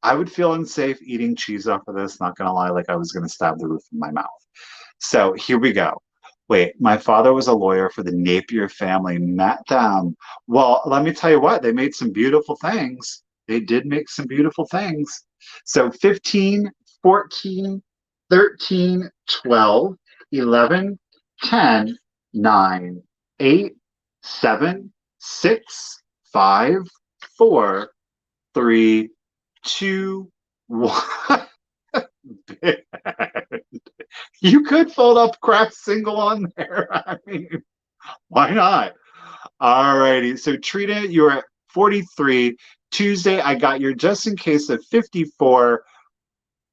Speaker 1: I would feel unsafe eating cheese off of this, not gonna lie, like I was gonna stab the roof of my mouth. So here we go. Wait, my father was a lawyer for the Napier family. Met them. Well, let me tell you what, they made some beautiful things. They did make some beautiful things. So 15, 14, 13, 12, 11, 10, 9, 8, 7, 6, 5, 4, 3, 2, 1. You could fold up craft single on there. I mean, why not? All righty. So Trina, you're at 43. Tuesday, I got your just in case of 54.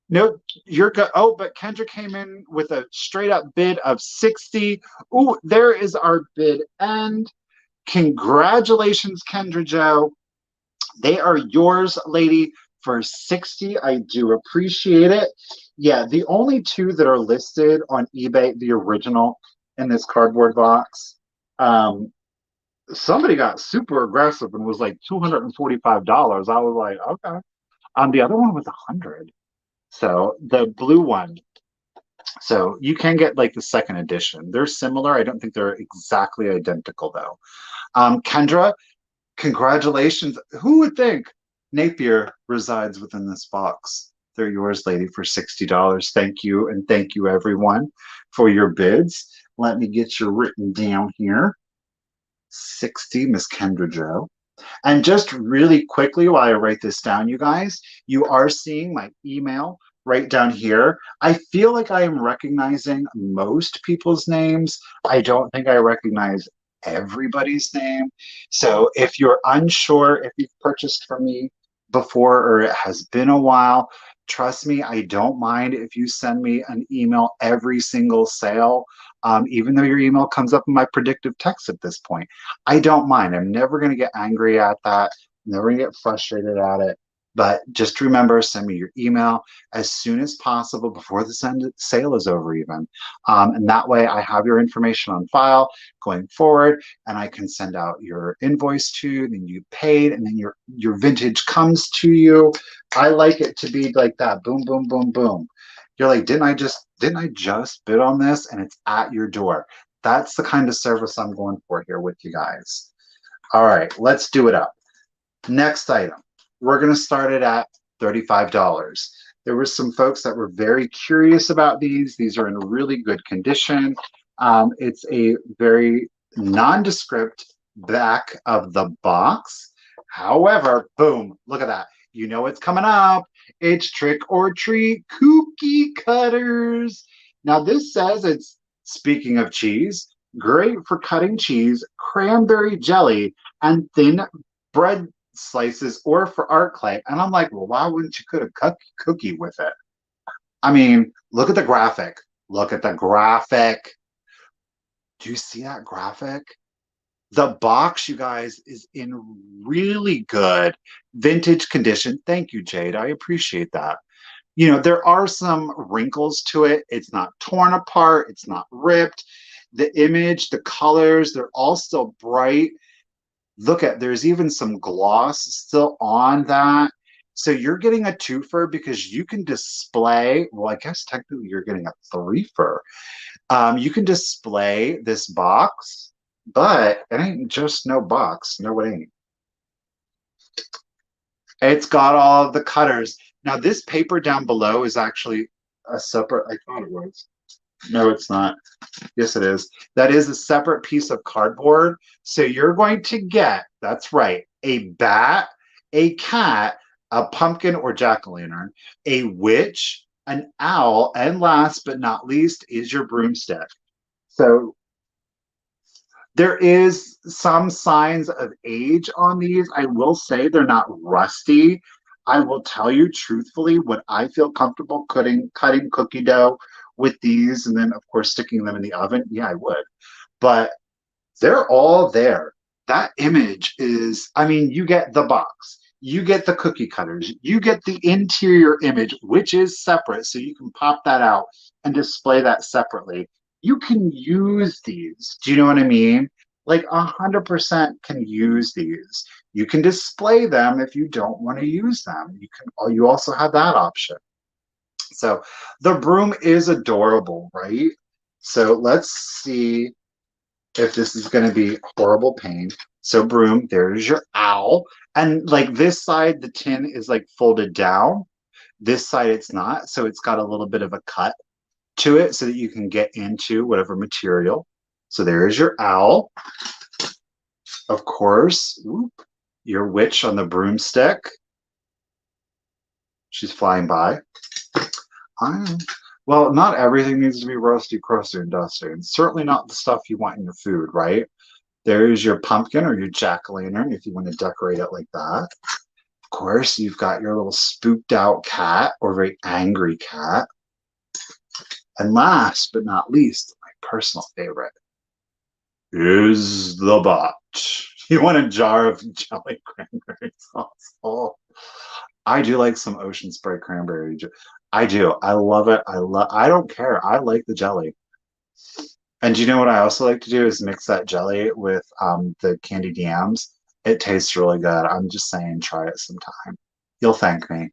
Speaker 1: Nope, you're good. Oh, but Kendra came in with a straight up bid of 60. Ooh, there is our bid end. Congratulations, Kendra Joe. They are yours, lady, for 60. I do appreciate it. Yeah, the only two that are listed on eBay, the original in this cardboard box, um, somebody got super aggressive and was like $245. I was like, okay. The other one was 100. So the blue one. So you can get like the second edition. They're similar. I don't think they're exactly identical though. Kendra, congratulations. Who would think Napier resides within this box? They're yours, lady, for $60. Thank you. And thank you, everyone, for your bids. Let me get you written down here. 60, Miss Kendra Joe. And just really quickly, while I write this down, you guys, you are seeing my email right down here. I feel like I am recognizing most people's names. I don't think I recognize everybody's name. So if you're unsure if you've purchased from me before or it has been a while, trust me, I don't mind if you send me an email every single sale, even though your email comes up in my predictive text at this point. I don't mind. I'm never going to get angry at that. Never going to get frustrated at it. But just remember, send me your email as soon as possible before the sale is over, even. And that way I have your information on file going forward, and I can send out your invoice to you, then you paid, and then your vintage comes to you. I like it to be like that. Boom, boom, boom, boom. You're like, didn't I just bid on this? And it's at your door. That's the kind of service I'm going for here with you guys. All right, let's do it up. Next item. We're going to start it at $35. There were some folks that were very curious about these. These are in really good condition. It's a very nondescript back of the box. However, boom, look at that. You know what's coming up. It's trick or treat cookie cutters. Now, this says it's, speaking of cheese, great for cutting cheese, cranberry jelly, and thin bread slices, or for art clay. And I'm like, well, why wouldn't you cut a cookie with it? I mean, look at the graphic. Look at the graphic. Do you see that graphic? The box, you guys, is in really good vintage condition. Thank you, Jade. I appreciate that. You know, there are some wrinkles to it. It's not torn apart. It's not ripped. The image, the colors, they're all still bright. Look at, there's even some gloss still on that. So you're getting a twofer because you can display, well, I guess technically you're getting a threefer. You can display this box, but it ain't just no box. No, it ain't. It's got all of the cutters. Now, this paper down below is actually a separate, I thought it was. No, it's not. Yes, it is. That is a separate piece of cardboard. So you're going to get, that's right, a bat, a cat, a pumpkin or jack-o'-lantern, a witch, an owl, and last but not least is your broomstick. So there is some signs of age on these. I will say they're not rusty. I will tell you truthfully what I feel comfortable cutting cookie dough with these and then of course sticking them in the oven. Yeah, I would. But they're all there. That image is, I mean, you get the box, you get the cookie cutters, you get the interior image, which is separate. So you can pop that out and display that separately. You can use these. Do you know what I mean? Like 100% can use these. You can display them if you don't want to use them. You also have that option. So the broom is adorable, right? So let's see if this is going to be horrible pain. So broom, there's your owl. And like this side, the tin is like folded down. This side, it's not. So it's got a little bit of a cut to it so that you can get into whatever material. So there's your owl. Of course, whoop, your witch on the broomstick. She's flying by. Well, not everything needs to be roasty, crusty, and dusty. And certainly not the stuff you want in your food, right? There's your pumpkin or your jack-o'-lantern if you want to decorate it like that. Of course, you've got your little spooked out cat or very angry cat. And last but not least, my personal favorite is the bot. You want a jar of jelly cranberry sauce? Oh, I do like some ocean spray cranberry. I do. I love it. I don't care. I like the jelly. And do you know what I also like to do is mix that jelly with the candied yams. It tastes really good. I'm just saying, try it sometime. You'll thank me.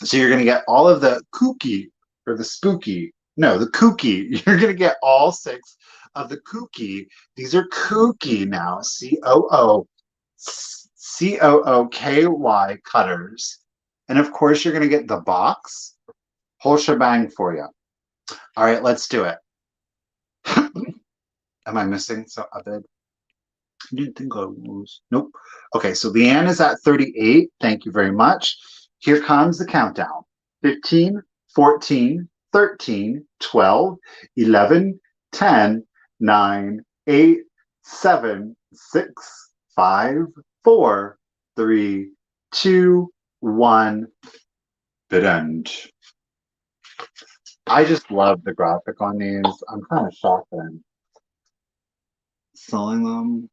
Speaker 1: So you're going to get all of the kooky or the spooky. No, the kooky. You're going to get all six of the kooky. These are kooky now. COOKY cutters. And of course, you're going to get the box. Whole shebang for you. All right, let's do it. Am I missing a bit? I didn't think I was. Nope. Okay, so Leanne is at 38. Thank you very much. Here comes the countdown. 15, 14, 13, 12, 11, 10, 9, 8, 7, 6, 5, 4, 3, 2, 1. Bid end. I just love the graphic on these. I'm kind of shocked that I'm selling them.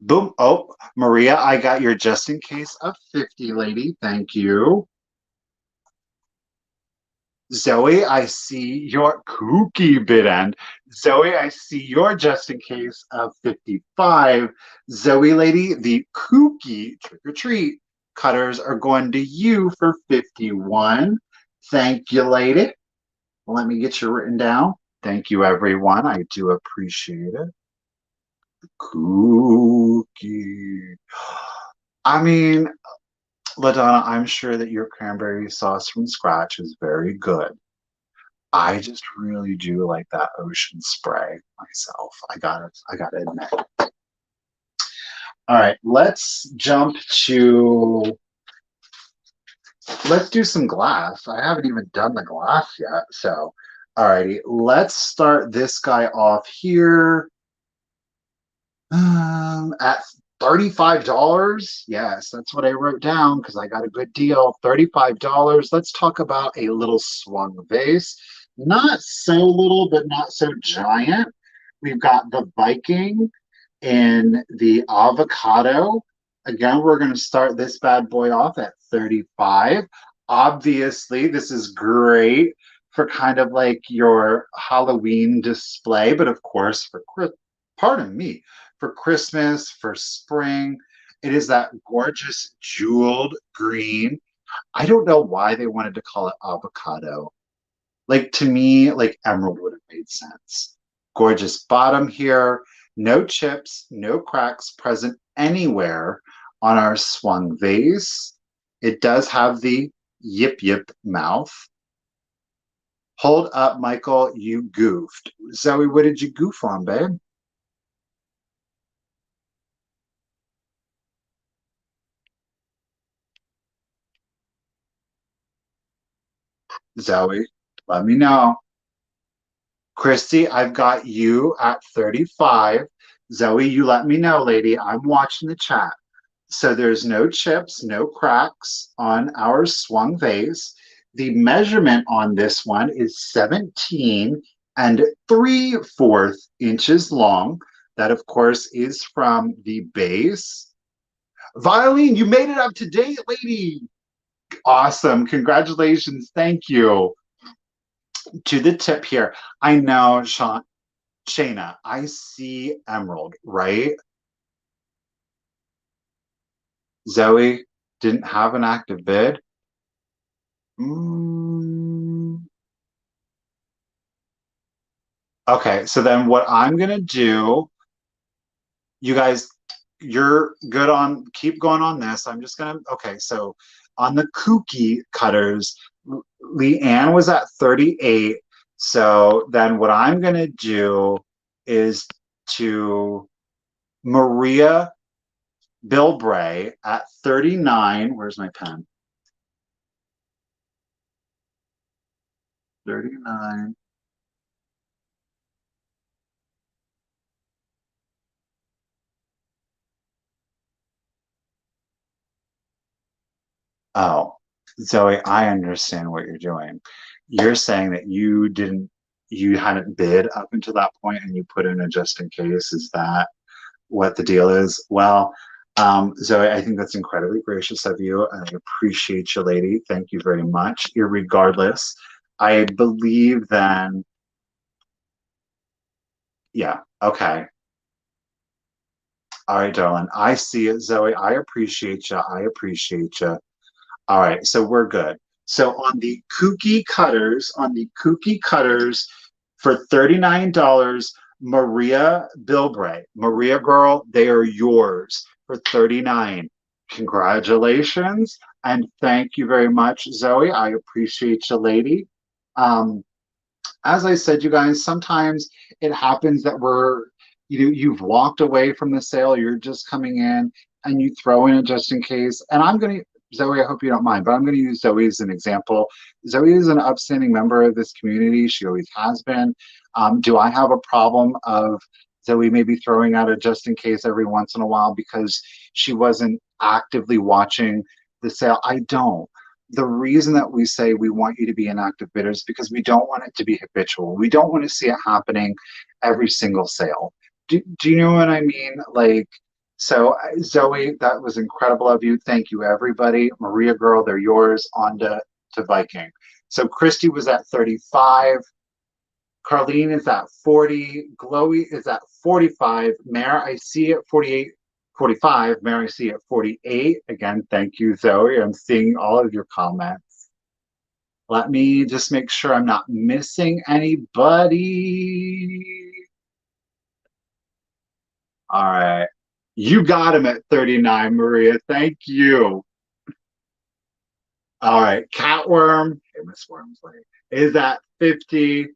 Speaker 1: Boom. Oh, Maria, I got your just in case of 50, lady. Thank you. Zoe, I see your kooky bid end. Zoe, I see your just in case of 55. Zoe, lady, the kooky trick or treat cutters are going to you for 51. Thank you, lady. Let me get you written down. Thank you, everyone. I do appreciate it. Cookie. I mean, LaDonna, I'm sure that your cranberry sauce from scratch is very good. I just really do like that ocean spray myself. I gotta admit. All right, let's do some glass. I haven't even done the glass yet. So, all righty, let's start this guy off here. At $35. Yes, that's what I wrote down because I got a good deal. $35. Let's talk about a little swung vase. Not so little, but not so giant. We've got the Viking and the avocado. Again, we're going to start this bad boy off at 35. Obviously, this is great for kind of like your Halloween display, but of course, pardon me, for Christmas, for spring. It is that gorgeous jeweled green. I don't know why they wanted to call it avocado. Like to me, like emerald would have made sense. Gorgeous bottom here. No chips, no cracks present anywhere on our swung vase. It does have the yip yip mouth. Hold up, Michael, you goofed. Zoe, what did you goof on, babe? Zoe, let me know. Christy, I've got you at 35. Zoe, you let me know, lady. I'm watching the chat. So there's no chips, no cracks on our swung vase. The measurement on this one is 17 and 3/4 inches long. That, of course, is from the base. Violin, you made it up to date, lady. Awesome. Congratulations. Thank you. To the tip here. I know, Shayna, I see emerald, right? Zoe didn't have an active bid. Mm. Okay, so then what I'm gonna do, you guys, you're good on, keep going on this. I'm just gonna, okay, so on the kooky cutters, Leanne was at 38. So then what I'm gonna do is to Maria Bilbray at 39. Where's my pen? 39. Oh, Zoe, I understand what you're doing. You're saying that you hadn't bid up until that point and you put in a just in case. Is that what the deal is? Well, Zoe, I think that's incredibly gracious of you, and I appreciate you, lady. Thank you very much. Irregardless, I believe then, yeah, okay. All right, darling. I see it, Zoe. I appreciate you. I appreciate you. All right, so we're good. So on the kooky cutters for $39, Maria Bilbray. Maria girl, they are yours for 39. Congratulations and thank you very much, Zoe. I appreciate you, lady. Um, as I said, you guys, sometimes it happens that you've walked away from the sale, you're just coming in and you throw in a just in case. And I'm gonna Zoe, I hope you don't mind, but I'm gonna use Zoe as an example. Zoe is an upstanding member of this community. She always has been. Do I have a problem of Zoe maybe throwing out a just in case every once in a while because she wasn't actively watching the sale? I don't. The reason that we say we want you to be an active bidder is because we don't want it to be habitual. We don't want to see it happening every single sale. Do you know what I mean? Like, so Zoe, that was incredible of you. Thank you, everybody. Maria girl, they're yours. On to Viking. So Christy was at 35. Carlene is at 40. Glowy is at 45. Mare, I see at 48. 45. Mary C at 48. Again, thank you, Zoe. I'm seeing all of your comments. Let me just make sure I'm not missing anybody. All right. You got him at 39, Maria. Thank you. All right. Catworm, hey, Miss Wormsley, is at 50.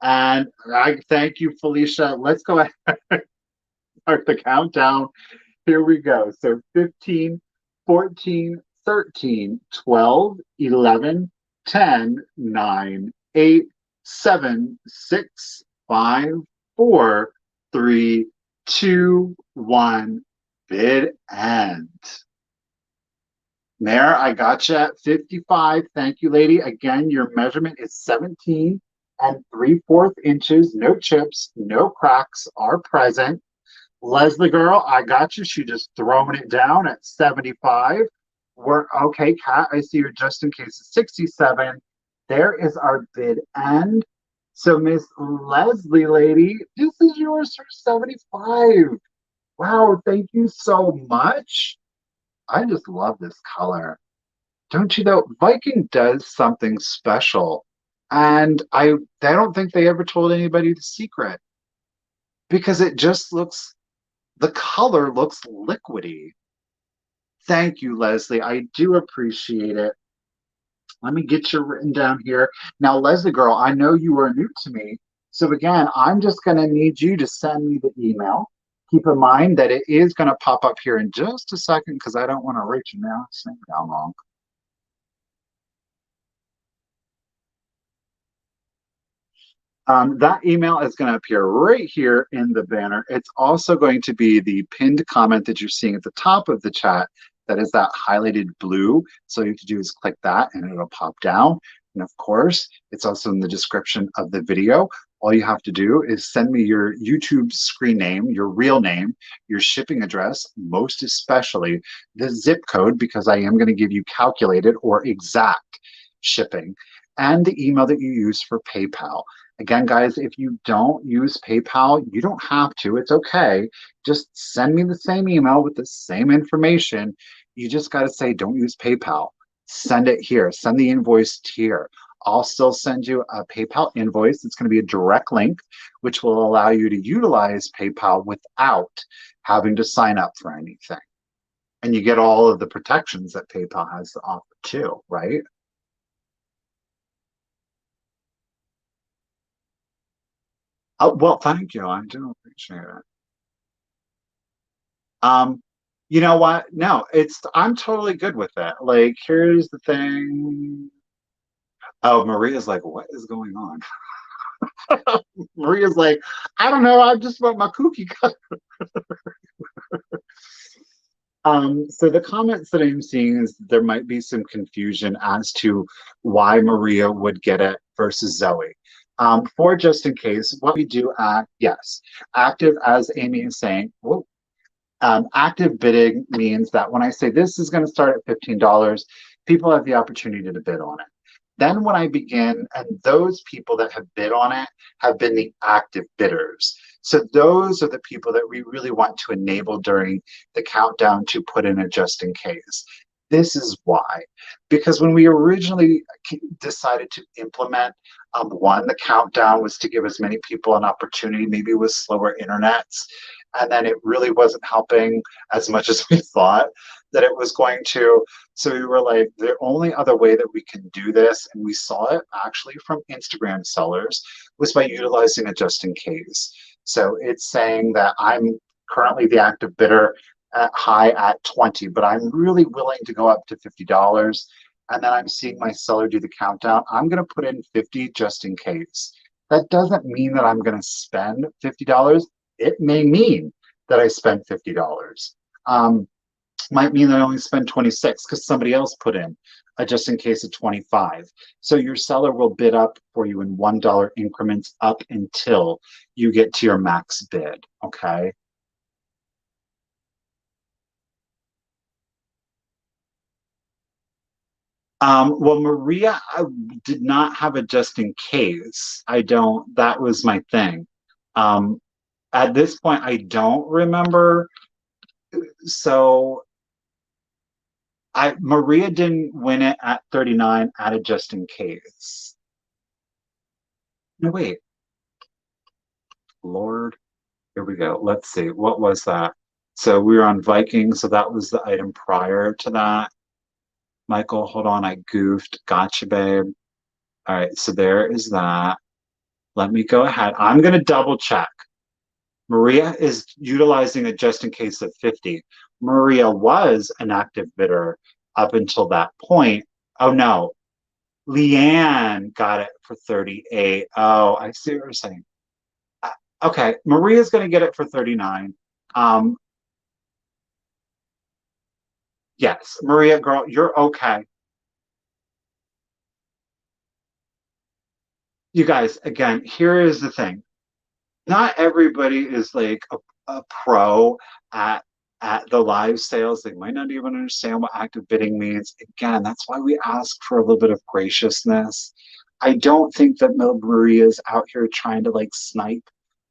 Speaker 1: And I thank you, Felicia. Let's go ahead and start the countdown. Here we go. So 15, 14, 13, 12, 11, 10, 9, 8, 7, 6, 5, 4, 3, 2, 1. Bid end. Mayor, I got you at 55. Thank you, lady. Again, your measurement is 17 and 3/4 inches. No chips, no cracks are present. Leslie girl, I got you. She just throwing it down at 75. We're okay, Kat. I see your just in case is 67. There is our bid end. So Miss Leslie lady, this is yours for 75. Wow, thank you so much. I just love this color. Don't you though? Viking does something special. And I don't think they ever told anybody the secret because it just looks the color looks liquidy. Thank you, Leslie. I do appreciate it. Let me get you written down here. Now, Leslie girl, I know you are new to me. So again, I'm just going to need you to send me the email. Keep in mind that it is going to pop up here in just a second because I don't want to write your name down wrong. That email is going to appear right here in the banner. It's also going to be the pinned comment that you're seeing at the top of the chat. That is that highlighted blue. So all you have to do is click that and it'll pop down. And of course, it's also in the description of the video. All you have to do is send me your YouTube screen name, your real name, your shipping address, most especially the zip code, because I am going to give you calculated or exact shipping, and the email that you use for PayPal. Again, guys, if you don't use PayPal, you don't have to. It's okay. Just send me the same email with the same information. You just got to say, don't use PayPal. Send it here. Send the invoice here. I'll still send you a PayPal invoice. It's going to be a direct link, which will allow you to utilize PayPal without having to sign up for anything. And you get all of the protections that PayPal has to offer too, right? Oh, well, thank you. I do appreciate it. Um, you know what? No, I'm totally good with that. Like, here's the thing. Oh, Maria's like, what is going on? Maria's like, I don't know. I just want my cookie cut. So the comments that I'm seeing is there might be some confusion as to why Maria would get it versus Zoe. For just in case, what we do yes, active, as Amy is saying. Whoa, active bidding means that when I say this is going to start at $15, people have the opportunity to bid on it. Then when I begin, and those people that have bid on it have been the active bidders. So those are the people that we really want to enable during the countdown to put in a just in case. This is why. Because when we originally decided to implement one, the countdown was to give as many people an opportunity, maybe with slower internets, and then it really wasn't helping as much as we thought that it was going to. So we were like, the only other way that we can do this, and we saw it actually from Instagram sellers, was by utilizing a just in case. So it's saying that I'm currently the active bidder at high at 20, but I'm really willing to go up to $50. And then I'm seeing my seller do the countdown. I'm going to put in 50 just in case. That doesn't mean that I'm going to spend $50. It may mean that I spent $50. Might mean that I only spend 26 because somebody else put in a just in case of 25. So your seller will bid up for you in $1 increments up until you get to your max bid. Okay. Well, Maria, I did not have a just in case. I don't, that was my thing. Um, at this point, I don't remember. So Maria didn't win it at 39 at a just in case. No, wait, Lord, here we go. Let's see, what was that? So we were on Vikings, so that was the item prior to that. Michael, hold on, I goofed. Gotcha, babe. All right, so there is that. Let me go ahead. I'm going to double check. Maria is utilizing a just in case of 50. Maria was an active bidder up until that point. Oh no, Leanne got it for 38. Oh, I see what you're saying. Okay, Maria's going to get it for 39. Um, yes, Maria, girl, you're okay. You guys, again, here is the thing. Not everybody is like a pro at the live sales. They might not even understand what active bidding means. Again, that's why we ask for a little bit of graciousness. I don't think that Maria is out here trying to like snipe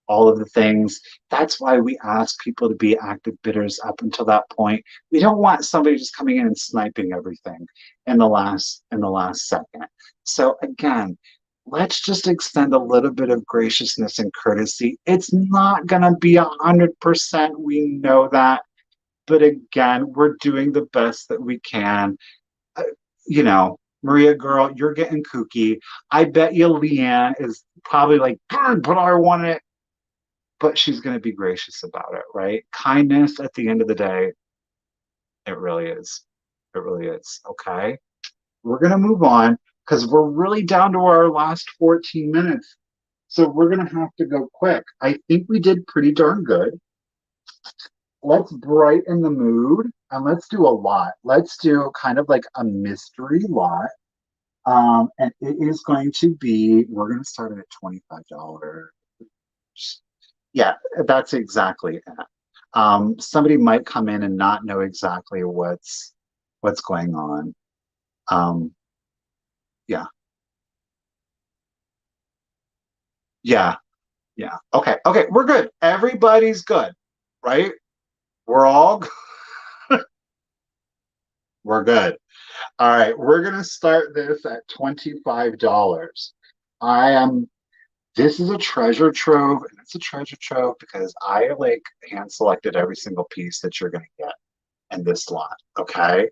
Speaker 1: all of the things. That's why we ask people to be active bidders up until that point. We don't want somebody just coming in and sniping everything in the last second. So again, let's just extend a little bit of graciousness and courtesy. It's not going to be 100%. We know that. But again, we're doing the best that we can. Uh, you know, Maria, girl, you're getting kooky. I bet you Leanne is probably like, but I want it. But she's going to be gracious about it, right? Kindness at the end of the day, it really is. It really is. Okay. We're going to move on because we're really down to our last 14 minutes. So we're going to have to go quick. I think we did pretty darn good. Let's brighten the mood and let's do a lot. Let's do kind of like a mystery lot. And it is going to be, we're going to start it at $25. Yeah, that's exactly it. Somebody might come in and not know exactly what's going on. Um, yeah, yeah, yeah. Okay, okay, we're good. Everybody's good, right? We're all we're good. All right, we're gonna start this at $25. I am This is a treasure trove, and it's a treasure trove because I like hand selected every single piece that you're gonna get in this lot. Okay.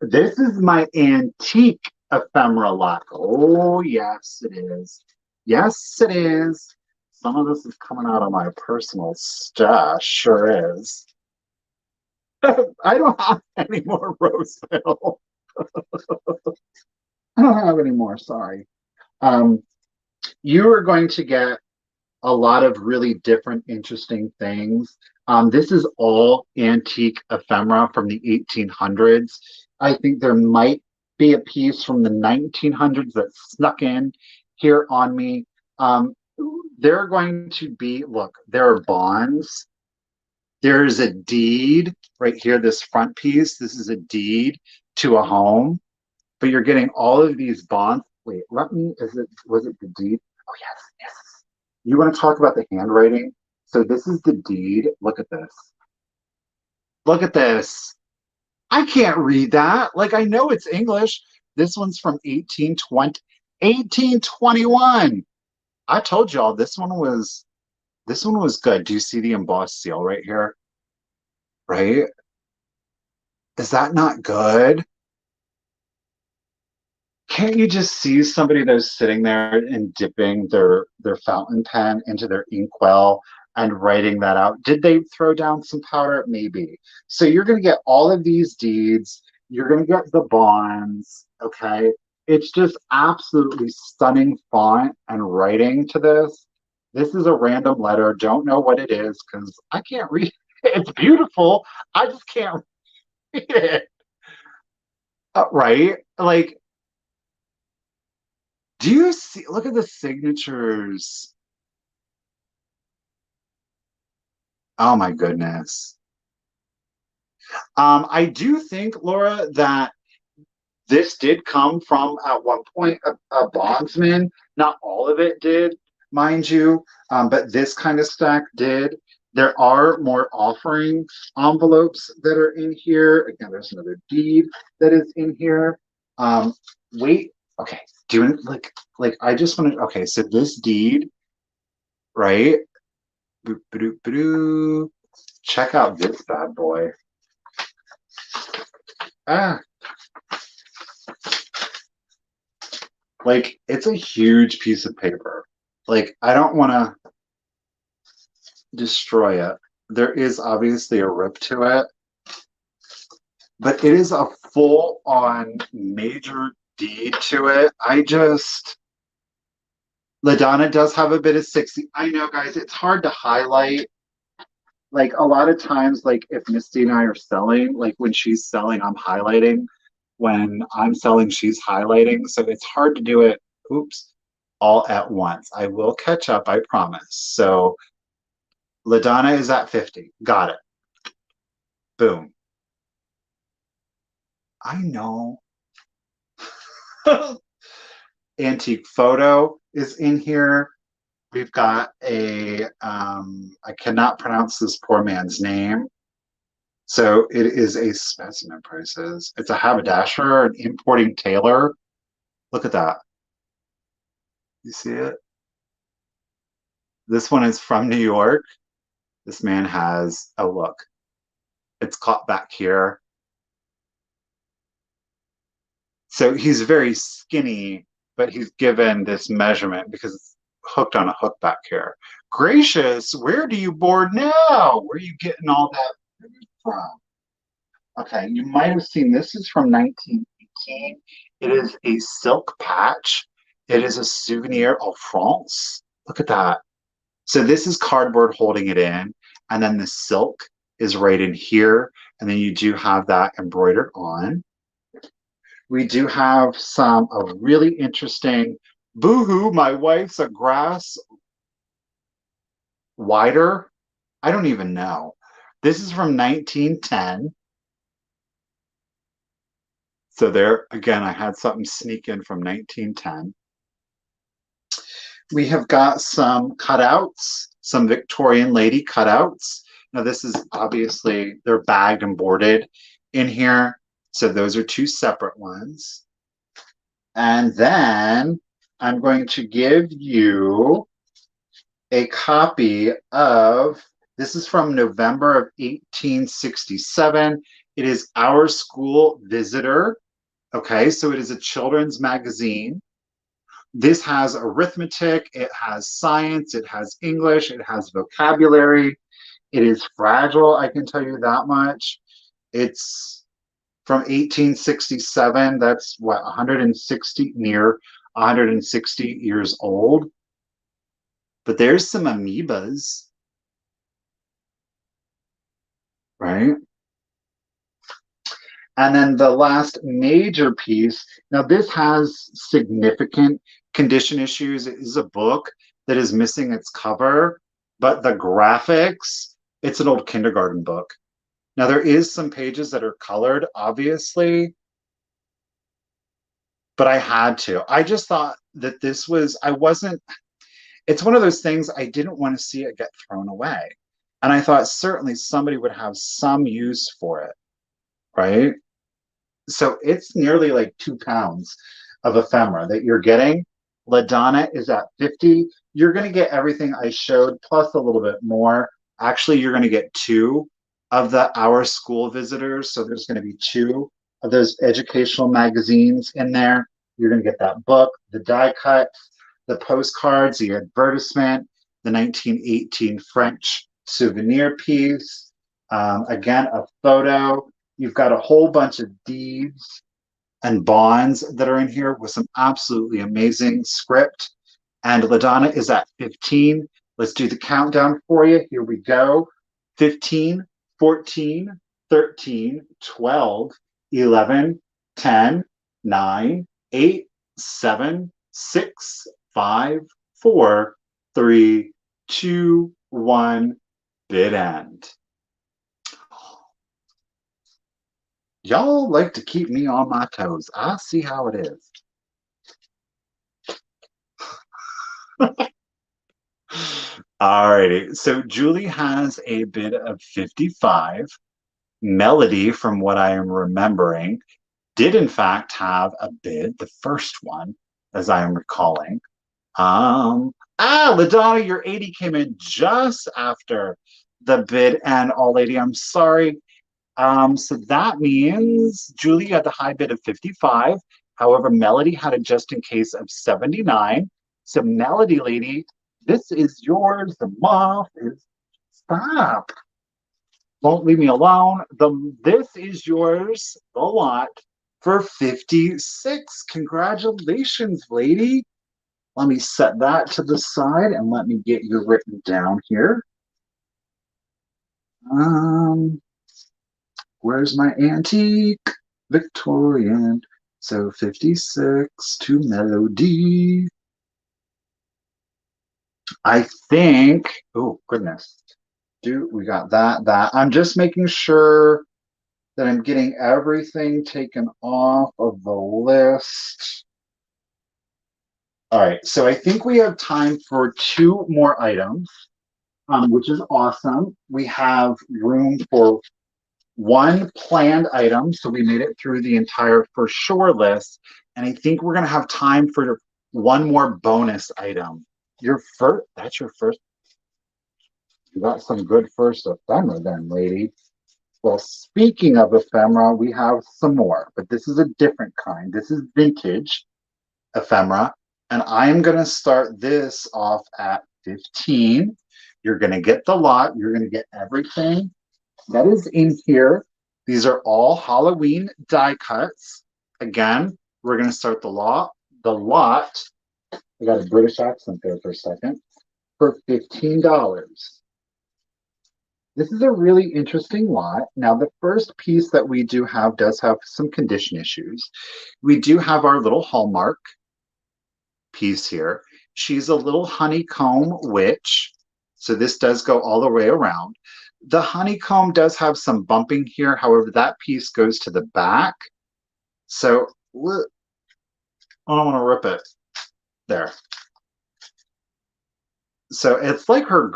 Speaker 1: This is my antique ephemera lot. Oh, yes, it is. Yes, it is. Some of this is coming out of my personal stash. Sure is. I don't have any more Roseville. I don't have any more. Sorry. Um, you are going to get a lot of really different, interesting things. This is all antique ephemera from the 1800s. I think there might be a piece from the 1900s that snuck in here on me. Um, they're going to be, look, there are bonds. There's a deed right here, this front piece. This is a deed to a home, but you're getting all of these bonds. Wait, was it the deed? Oh, yes, yes. You want to talk about the handwriting? So this is the deed. Look at this. Look at this. I can't read that. Like I know it's English. This one's from 1820, 1821. I told y'all this one was good. Do you see the embossed seal right here? Right? Is that not good? Can't you just see somebody that's sitting there and dipping their fountain pen into their inkwell and writing that out? Did they throw down some powder? Maybe. So you're going to get all of these deeds. You're going to get the bonds. Okay. It's just absolutely stunning font and writing to this. This is a random letter. Don't know what it is because I can't read it. It's beautiful. I just can't read it. Right? Like, do you see? Look at the signatures. Oh my goodness. I do think, Laura, that this did come from at one point a bondsman. Not all of it did, mind you, but this kind of stack did. There are more offering envelopes that are in here. Again, there's another deed that is in here. Um, wait, okay, doing like I just want to. Okay, so this deed, right? Boop, ba-doop, ba-doo. Check out this bad boy. Ah, like it's a huge piece of paper. Like I don't want to destroy it. There is obviously a rip to it, but it is a full on major deed to it. LaDonna does have a bit of 60. I know, guys, it's hard to highlight. Like a lot of times, like if Misty and I are selling, like when she's selling, I'm highlighting. When I'm selling, she's highlighting. So it's hard to do it, oops, all at once. I will catch up, I promise. So LaDonna is at 50. Got it. Boom. I know. Antique photo is in here. We've got I cannot pronounce this poor man's name. So it is a specimen prices. It's a haberdasher, an importing tailor. Look at that. You see it? This one is from New York. This man has a look. It's caught back here. So he's very skinny, but he's given this measurement because it's hooked on a hook back here. Gracious, where do you board now? Where are you getting all that from? Okay, you might have seen this is from 1918. It is a silk patch. It is a souvenir of France. Look at that. So this is cardboard holding it in, and then the silk is right in here, and then you do have that embroidered on. We do have some of really interesting Boohoo, my wife's a grass wider. I don't even know. This is from 1910. So there, again, I had something sneak in from 1910. We have got some cutouts, some Victorian lady cutouts. Now this is obviously, they're bagged and boarded in here. So those are two separate ones. And then I'm going to give you a copy of, this is from November of 1867. It is Our School Visitor. Okay, so it is a children's magazine. This has arithmetic, it has science, it has English, it has vocabulary. It is fragile, I can tell you that much. It's from 1867. That's what, 160, near 160 years old. But there's some amoebas, right? And then the last major piece, now this has significant condition issues. It is a book that is missing its cover, but the graphics, it's an old kindergarten book. Now there is some pages that are colored, obviously, but I had to. I just thought that this was, it's one of those things I didn't want to see it get thrown away. And I thought certainly somebody would have some use for it, right? So it's nearly like 2 pounds of ephemera that you're getting. LaDonna is at 50. You're going to get everything I showed plus a little bit more. Actually, you're going to get two of the Our School Visitors. So there's going to be two of those educational magazines in there. You're going to get that book, the die cuts, the postcards, the advertisement, the 1918 French souvenir piece. Again, a photo. You've got a whole bunch of deeds and bonds that are in here with some absolutely amazing script. And LaDonna is at 15. Let's do the countdown for you. Here we go. 15, 14, 13, 12, 11, 10, 9, 8, 7, 6, 5, 4, 3, 2, 1, bid end. Y'all like to keep me on my toes. I see how it is. Alrighty, so Julie has a bid of 55. Melody, from what I am remembering, did in fact have a bid, the first one, as I am recalling. LaDonna, your 80 came in just after the bid, and all lady, I'm sorry. So that means Julie had the high bid of 55. However, Melody had a just in case of 79. So Melody lady, this is yours. The moth is, stop. Won't leave me alone. This is yours, the lot, for 56. Congratulations, lady. Let me set that to the side and let me get you written down here. Where's my antique? Victorian. So 56 to Melody. I think, oh goodness. We got that. I'm just making sure that I'm getting everything taken off of the list. All right, so I think we have time for two more items, which is awesome. We have room for one planned item, so we made it through the entire for sure list, and I think we're going to have time for one more bonus item. That's your first. You got some good first ephemera then, lady. Well, speaking of ephemera, we have some more, but this is a different kind. This is vintage ephemera, and I'm going to start this off at 15. You're going to get the lot. You're going to get everything that is in here. These are all Halloween die cuts. Again, we're going to start the lot. The lot, I got a British accent there for a second, for $15. This is a really interesting lot. Now, the first piece that we do have does have some condition issues. We do have our little hallmark piece here. She's a little honeycomb witch. So this does go all the way around. The honeycomb does have some bumping here. However, that piece goes to the back. So I don't want to rip it. There. So it's like her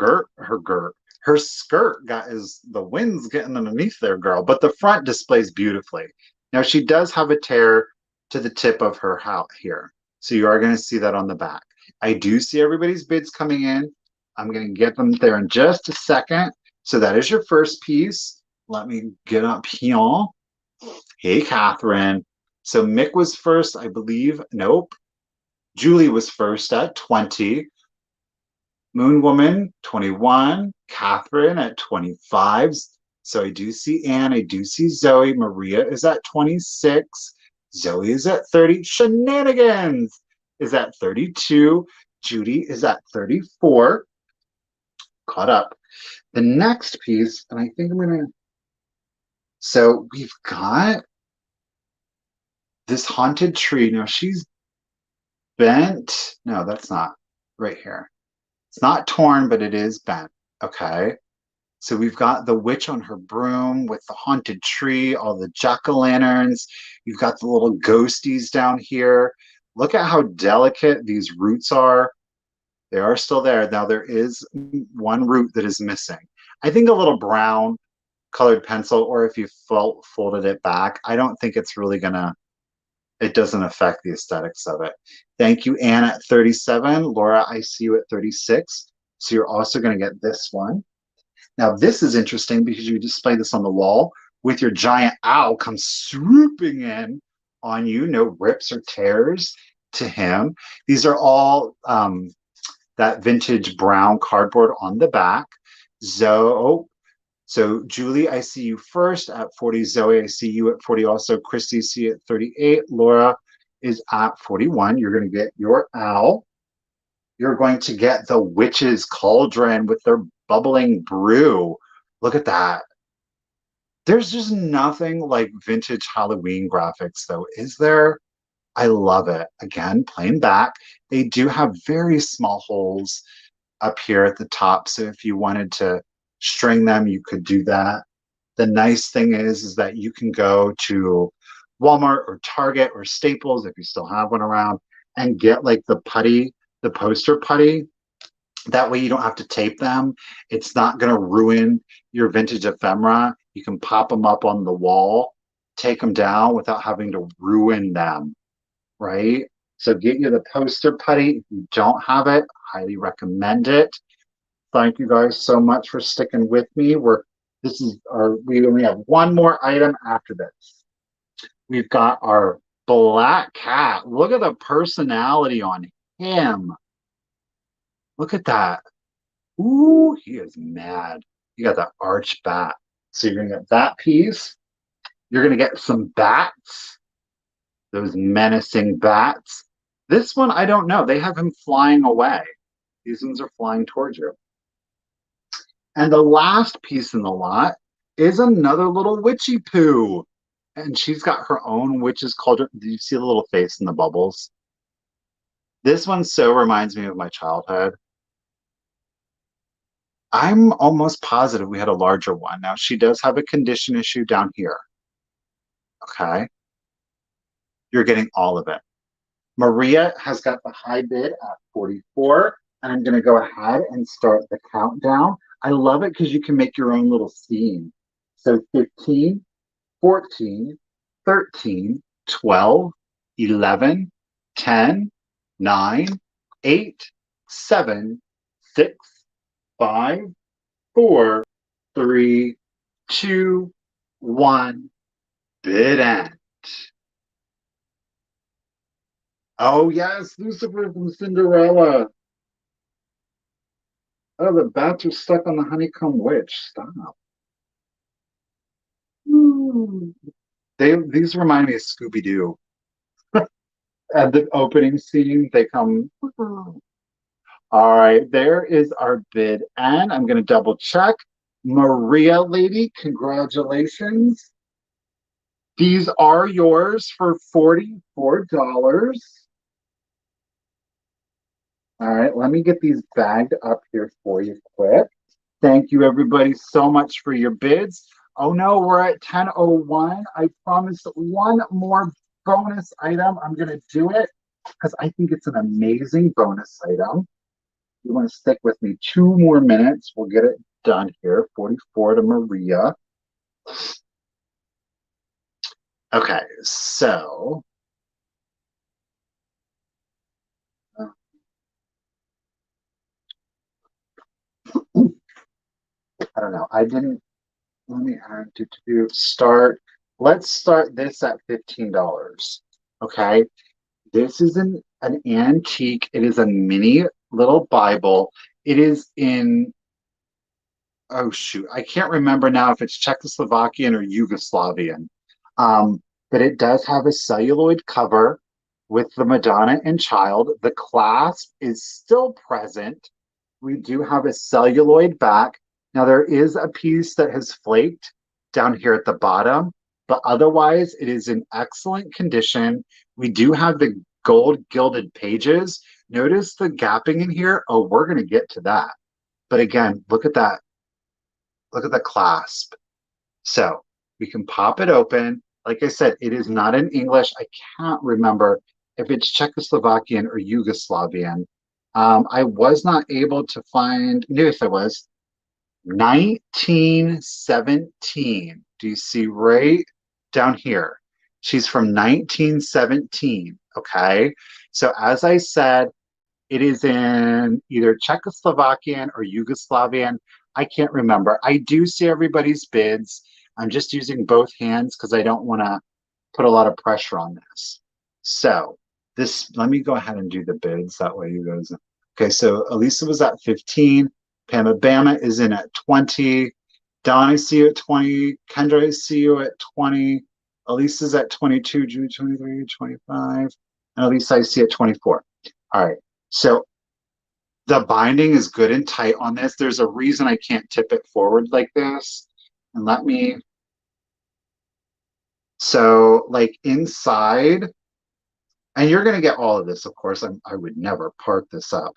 Speaker 1: skirt got is the wind's getting underneath there, girl. But the front displays beautifully. Now she does have a tear to the tip of her hat here. So you are going to see that on the back. I do see everybody's bids coming in. I'm going to get them there in just a second. So that is your first piece. Let me get up here. Hey, Catherine. So Mick was first, I believe. Nope. Julie was first at 20. Moon Woman, 21. Catherine at 25. So I do see Anne. I do see Zoe. Maria is at 26. Zoe is at 30. Shenanigans is at 32. Judy is at 34. Caught up. The next piece, and I think I'm going to. So we've got this haunted tree. Now she's bent. No, that's not right here. It's not torn, but it is bent. Okay. So we've got the witch on her broom with the haunted tree, all the jack-o'-lanterns. You've got the little ghosties down here. Look at how delicate these roots are. They are still there. Now there is one root that is missing. I think a little brown colored pencil, or if you folded it back, I don't think it's really gonna, it doesn't affect the aesthetics of it. Thank you, Anne at 37. Laura, I see you at 36. So you're also gonna get this one. Now this is interesting because you display this on the wall with your giant owl comes swooping in on you, no rips or tears to him. These are all that vintage brown cardboard on the back. So Julie, I see you first at 40. Zoe, I see you at 40 also. Christy, see you at 38. Laura is at 41. You're going to get your owl. You're going to get the witch's cauldron with their bubbling brew. Look at that. There's just nothing like vintage Halloween graphics, though, is there? I love it. Again, plain back. They do have very small holes up here at the top. So if you wanted to string them, you could do that. The nice thing is that you can go to Walmart or Target or Staples, if you still have one around, and get like the putty, the poster putty. That way you don't have to tape them. It's not going to ruin your vintage ephemera. You can pop them up on the wall, take them down without having to ruin them, right? So get you the poster putty. If you don't have it, highly recommend it. Thank you guys so much for sticking with me. We only have one more item after this. We've got our black cat. Look at the personality on him. Look at that. Ooh, he is mad. You got the arch bat. So you're gonna get that piece. You're gonna get some bats, those menacing bats. This one, I don't know. They have him flying away. These ones are flying towards you. And the last piece in the lot is another little witchy poo. And she's got her own witch's cauldron. Do you see the little face in the bubbles? This one so reminds me of my childhood. I'm almost positive we had a larger one. Now, she does have a condition issue down here. Okay. You're getting all of it. Maria has got the high bid at 44. And I'm going to go ahead and start the countdown. I love it because you can make your own little scene. So 15, 14, 13, 12, 11, 10, 9, 8, 7, 6, 5, 4, 3, 2, one bid end. Oh yes, Lucifer from Cinderella. Oh, the bats are stuck on the honeycomb witch. Stop. Ooh. These remind me of Scooby Doo. At the opening scene, they come. All right, there is our bid, and I'm going to double check. Maria, lady, congratulations. These are yours for $44. All right, let me get these bagged up here for you quick. Thank you, everybody, so much for your bids. Oh no, we're at 10:01. I promised one more bonus item. I'm going to do it because I think it's an amazing bonus item. You want to stick with me 2 more minutes. We'll get it done here. 44 to Maria. Okay, so I don't know. I didn't let me add to start. Let's start this at $15. Okay. This is an antique. It is a mini little Bible. It is in, oh shoot, I can't remember now if it's Czechoslovakian or Yugoslavian. But it does have a celluloid cover with the Madonna and Child. The clasp is still present. We do have a celluloid back. Now there is a piece that has flaked down here at the bottom, but otherwise it is in excellent condition. We do have the gold gilded pages. Notice the gapping in here. Oh, we're going to get to that. But again, look at that. Look at the clasp. So we can pop it open. Like I said, it is not in English. I can't remember if it's Czechoslovakian or Yugoslavian. I was not able to find, yes, I was, 1917. Do you see right down here? She's from 1917. Okay. So as I said, it is in either Czechoslovakian or Yugoslavian. I can't remember. I do see everybody's bids. I'm just using both hands because I don't want to put a lot of pressure on this. So this, let me go ahead and do the bids. That way you guys. Okay, so Elisa was at 15. Pama Bama is in at 20. Don, I see you at 20. Kendra, I see you at 20. Elisa's at 22. June 23, 25. And Elisa, I see at 24. All right. So the binding is good and tight on this. There's a reason I can't tip it forward like this. And let me, so like inside, and you're going to get all of this, of course. I would never part this up.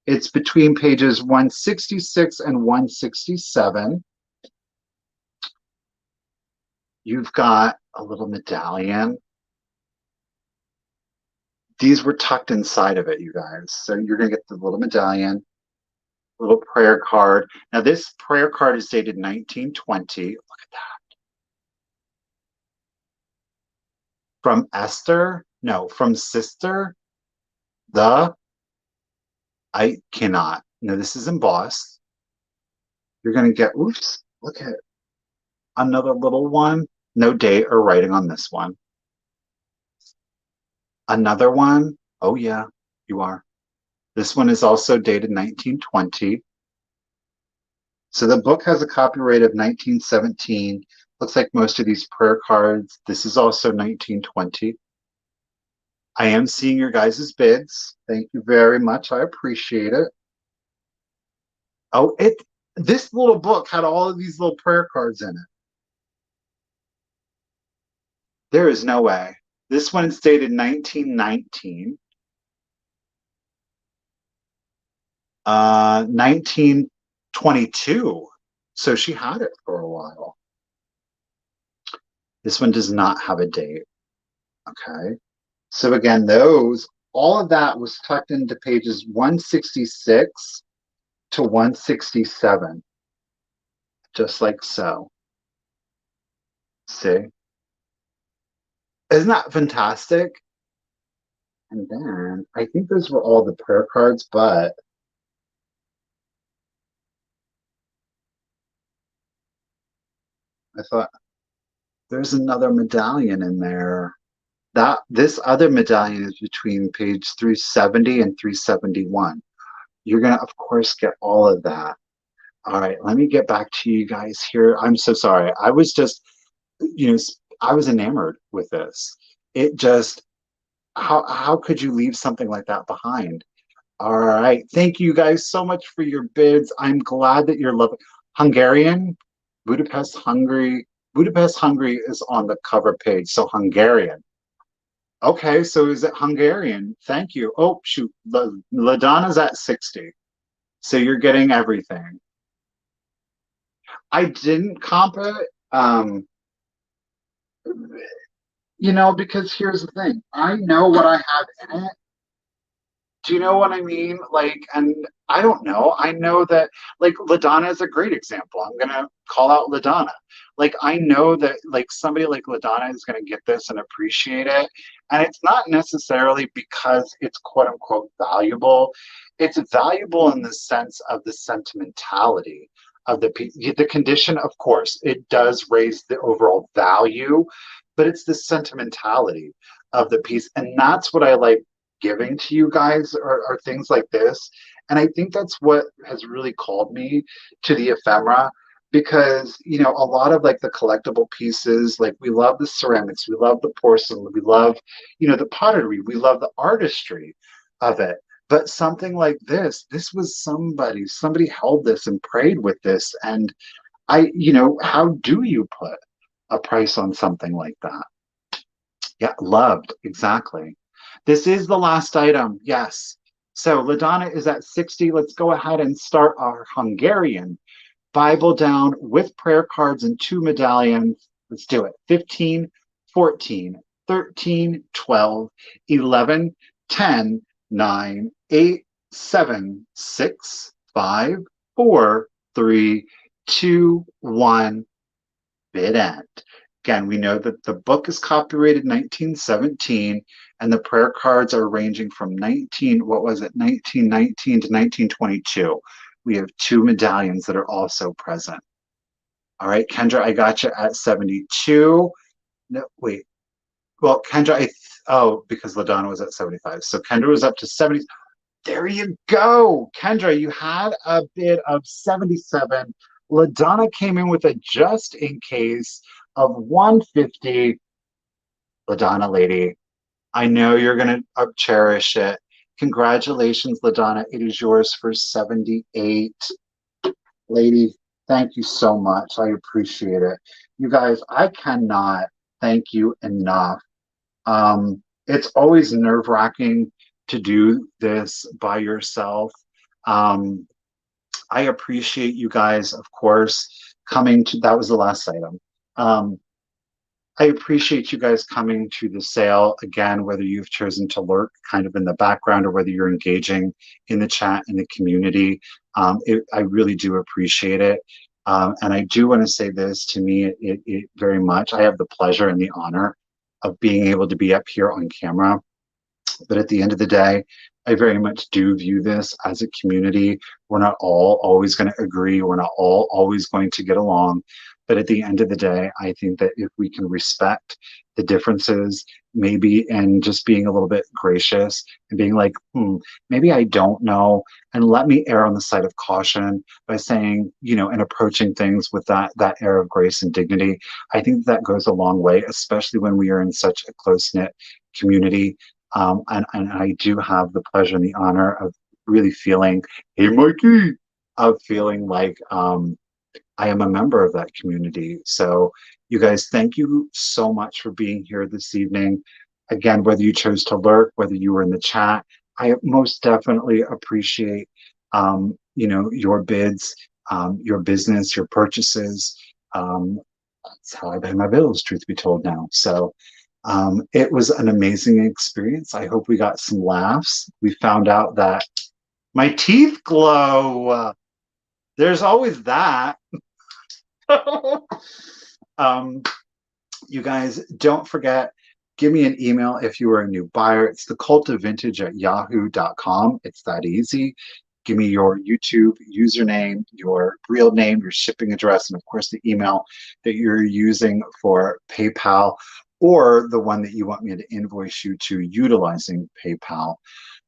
Speaker 1: It's between pages 166 and 167. You've got a little medallion. These were tucked inside of it, you guys. So you're going to get the little medallion, little prayer card. Now, this prayer card is dated 1920. Look at that. From Esther? No, from Sister. I cannot. No, this is embossed. You're going to get, oops, look at another little one. No date or writing on this one. Another one. Oh, yeah, you are. This one is also dated 1920. So the book has a copyright of 1917. Looks like most of these prayer cards. This is also 1920. I am seeing your guys' bids. Thank you very much. I appreciate it. Oh, this little book had all of these little prayer cards in it. There is no way. This one is dated 1919. 1922. So she had it for a while. This one does not have a date. Okay. So again, all of that was tucked into pages 166 to 167. Just like so. See? Isn't that fantastic? And then I think those were all the prayer cards, but I thought There's another medallion in there. That this other medallion is between page 370 and 371. You're gonna, of course, get all of that. All right, let me get back to you guys here. I'm so sorry. I was just, you know, I was enamored with this. It just, how could you leave something like that behind? All right. Thank you guys so much for your bids. I'm glad that you're loving Hungarian, Budapest, Hungary. Budapest, Hungary is on the cover page. So Hungarian. Okay, so is it Hungarian? Thank you. Oh, shoot. LaDonna's at 60. So you're getting everything. I didn't comp it, because here's the thing. I know what I have in it. Do you know what I mean? Like, and I don't know. I know that, like, LaDonna is a great example. I'm gonna call out LaDonna. Like, I know that, like, somebody like LaDonna is gonna get this and appreciate it. And it's not necessarily because it's quote unquote valuable. It's valuable in the sense of the sentimentality of the piece. The condition, of course, it does raise the overall value, but it's the sentimentality of the piece. And that's what I like giving to you guys are things like this. And I think that's what has really called me to the ephemera because, a lot of like the collectible pieces, like we love the ceramics, we love the porcelain, we love, the pottery, we love the artistry of it. But something like this was somebody held this and prayed with this. And how do you put a price on something like that? Yeah, loved, exactly. This is the last item, yes. So LaDonna is at 60. Let's go ahead and start our Hungarian Bible down with prayer cards and two medallions. Let's do it. 15, 14, 13, 12, 11, 10, 9, 8, 7, 6, 5, 4, 3, 2, 1. Bid end. Again, we know that the book is copyrighted 1917 and the prayer cards are ranging from 1919 to 1922. We have two medallions that are also present. All right, Kendra, I got you at 72. No, wait. Well, Kendra, because LaDonna was at 75. So Kendra was up to 70. There you go. Kendra, you had a bid of 77. LaDonna came in with a just in case of 150. LaDonna, lady, I know you're going to cherish it. Congratulations, LaDonna. It is yours for 78. Lady, thank you so much. I appreciate it. You guys, I cannot thank you enough. It's always nerve-wracking to do this by yourself. I appreciate you guys, of course, coming to, that was the last item. I appreciate you guys coming to the sale again, whether you've chosen to lurk kind of in the background or whether you're engaging in the chat in the community. I really do appreciate it. And I do want to say this, to me, it very much, I have the pleasure and the honor of being able to be up here on camera. But at the end of the day, I very much do view this as a community. We're not all always going to agree. We're not all always going to get along. But at the end of the day, I think that if we can respect the differences, maybe, and just being a little bit gracious and being like, maybe I don't know, and let me err on the side of caution by saying, and approaching things with that air of grace and dignity. I think that goes a long way, especially when we are in such a close-knit community. And I do have the pleasure and the honor of really feeling, hey, Mikey, of feeling like I am a member of that community. So you guys, thank you so much for being here this evening. Again, whether you chose to lurk, whether you were in the chat, I most definitely appreciate, your bids, your business, your purchases. That's how I pay my bills, truth be told now. So it was an amazing experience. I hope we got some laughs. We found out that my teeth glow. There's always that. You guys, don't forget, give me an email if you are a new buyer. It's The.Cult.Of.Vintage at yahoo.com. It's that easy. Give me your YouTube username, your real name, your shipping address, and of course the email that you're using for PayPal, or the one that you want me to invoice you to utilizing PayPal.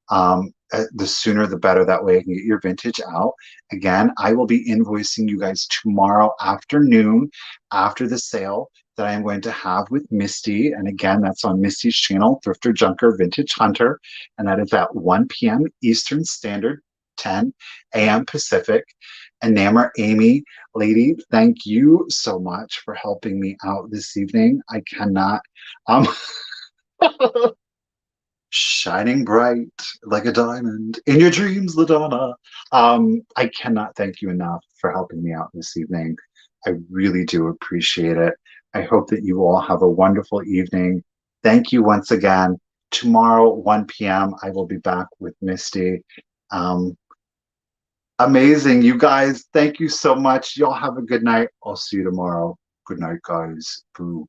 Speaker 1: The sooner the better. That way I can get your vintage out. Again, I will be invoicing you guys tomorrow afternoon after the sale that I'm going to have with Misty. And again, that's on Misty's channel, Thrifter Junker Vintage Hunter. And that is at 1 p.m. Eastern Standard, 10 a.m. Pacific. And Nammer Amy, lady, thank you so much for helping me out this evening. I cannot. Shining bright like a diamond in your dreams, LaDonna. I cannot thank you enough for helping me out this evening. I really do appreciate it. I hope that you all have a wonderful evening. Thank you once again. Tomorrow, 1 p.m., I will be back with Misty. Um, Amazing, you guys. Thank you so much. Y'all have a good night. I'll see you tomorrow. Good night, guys. Boo.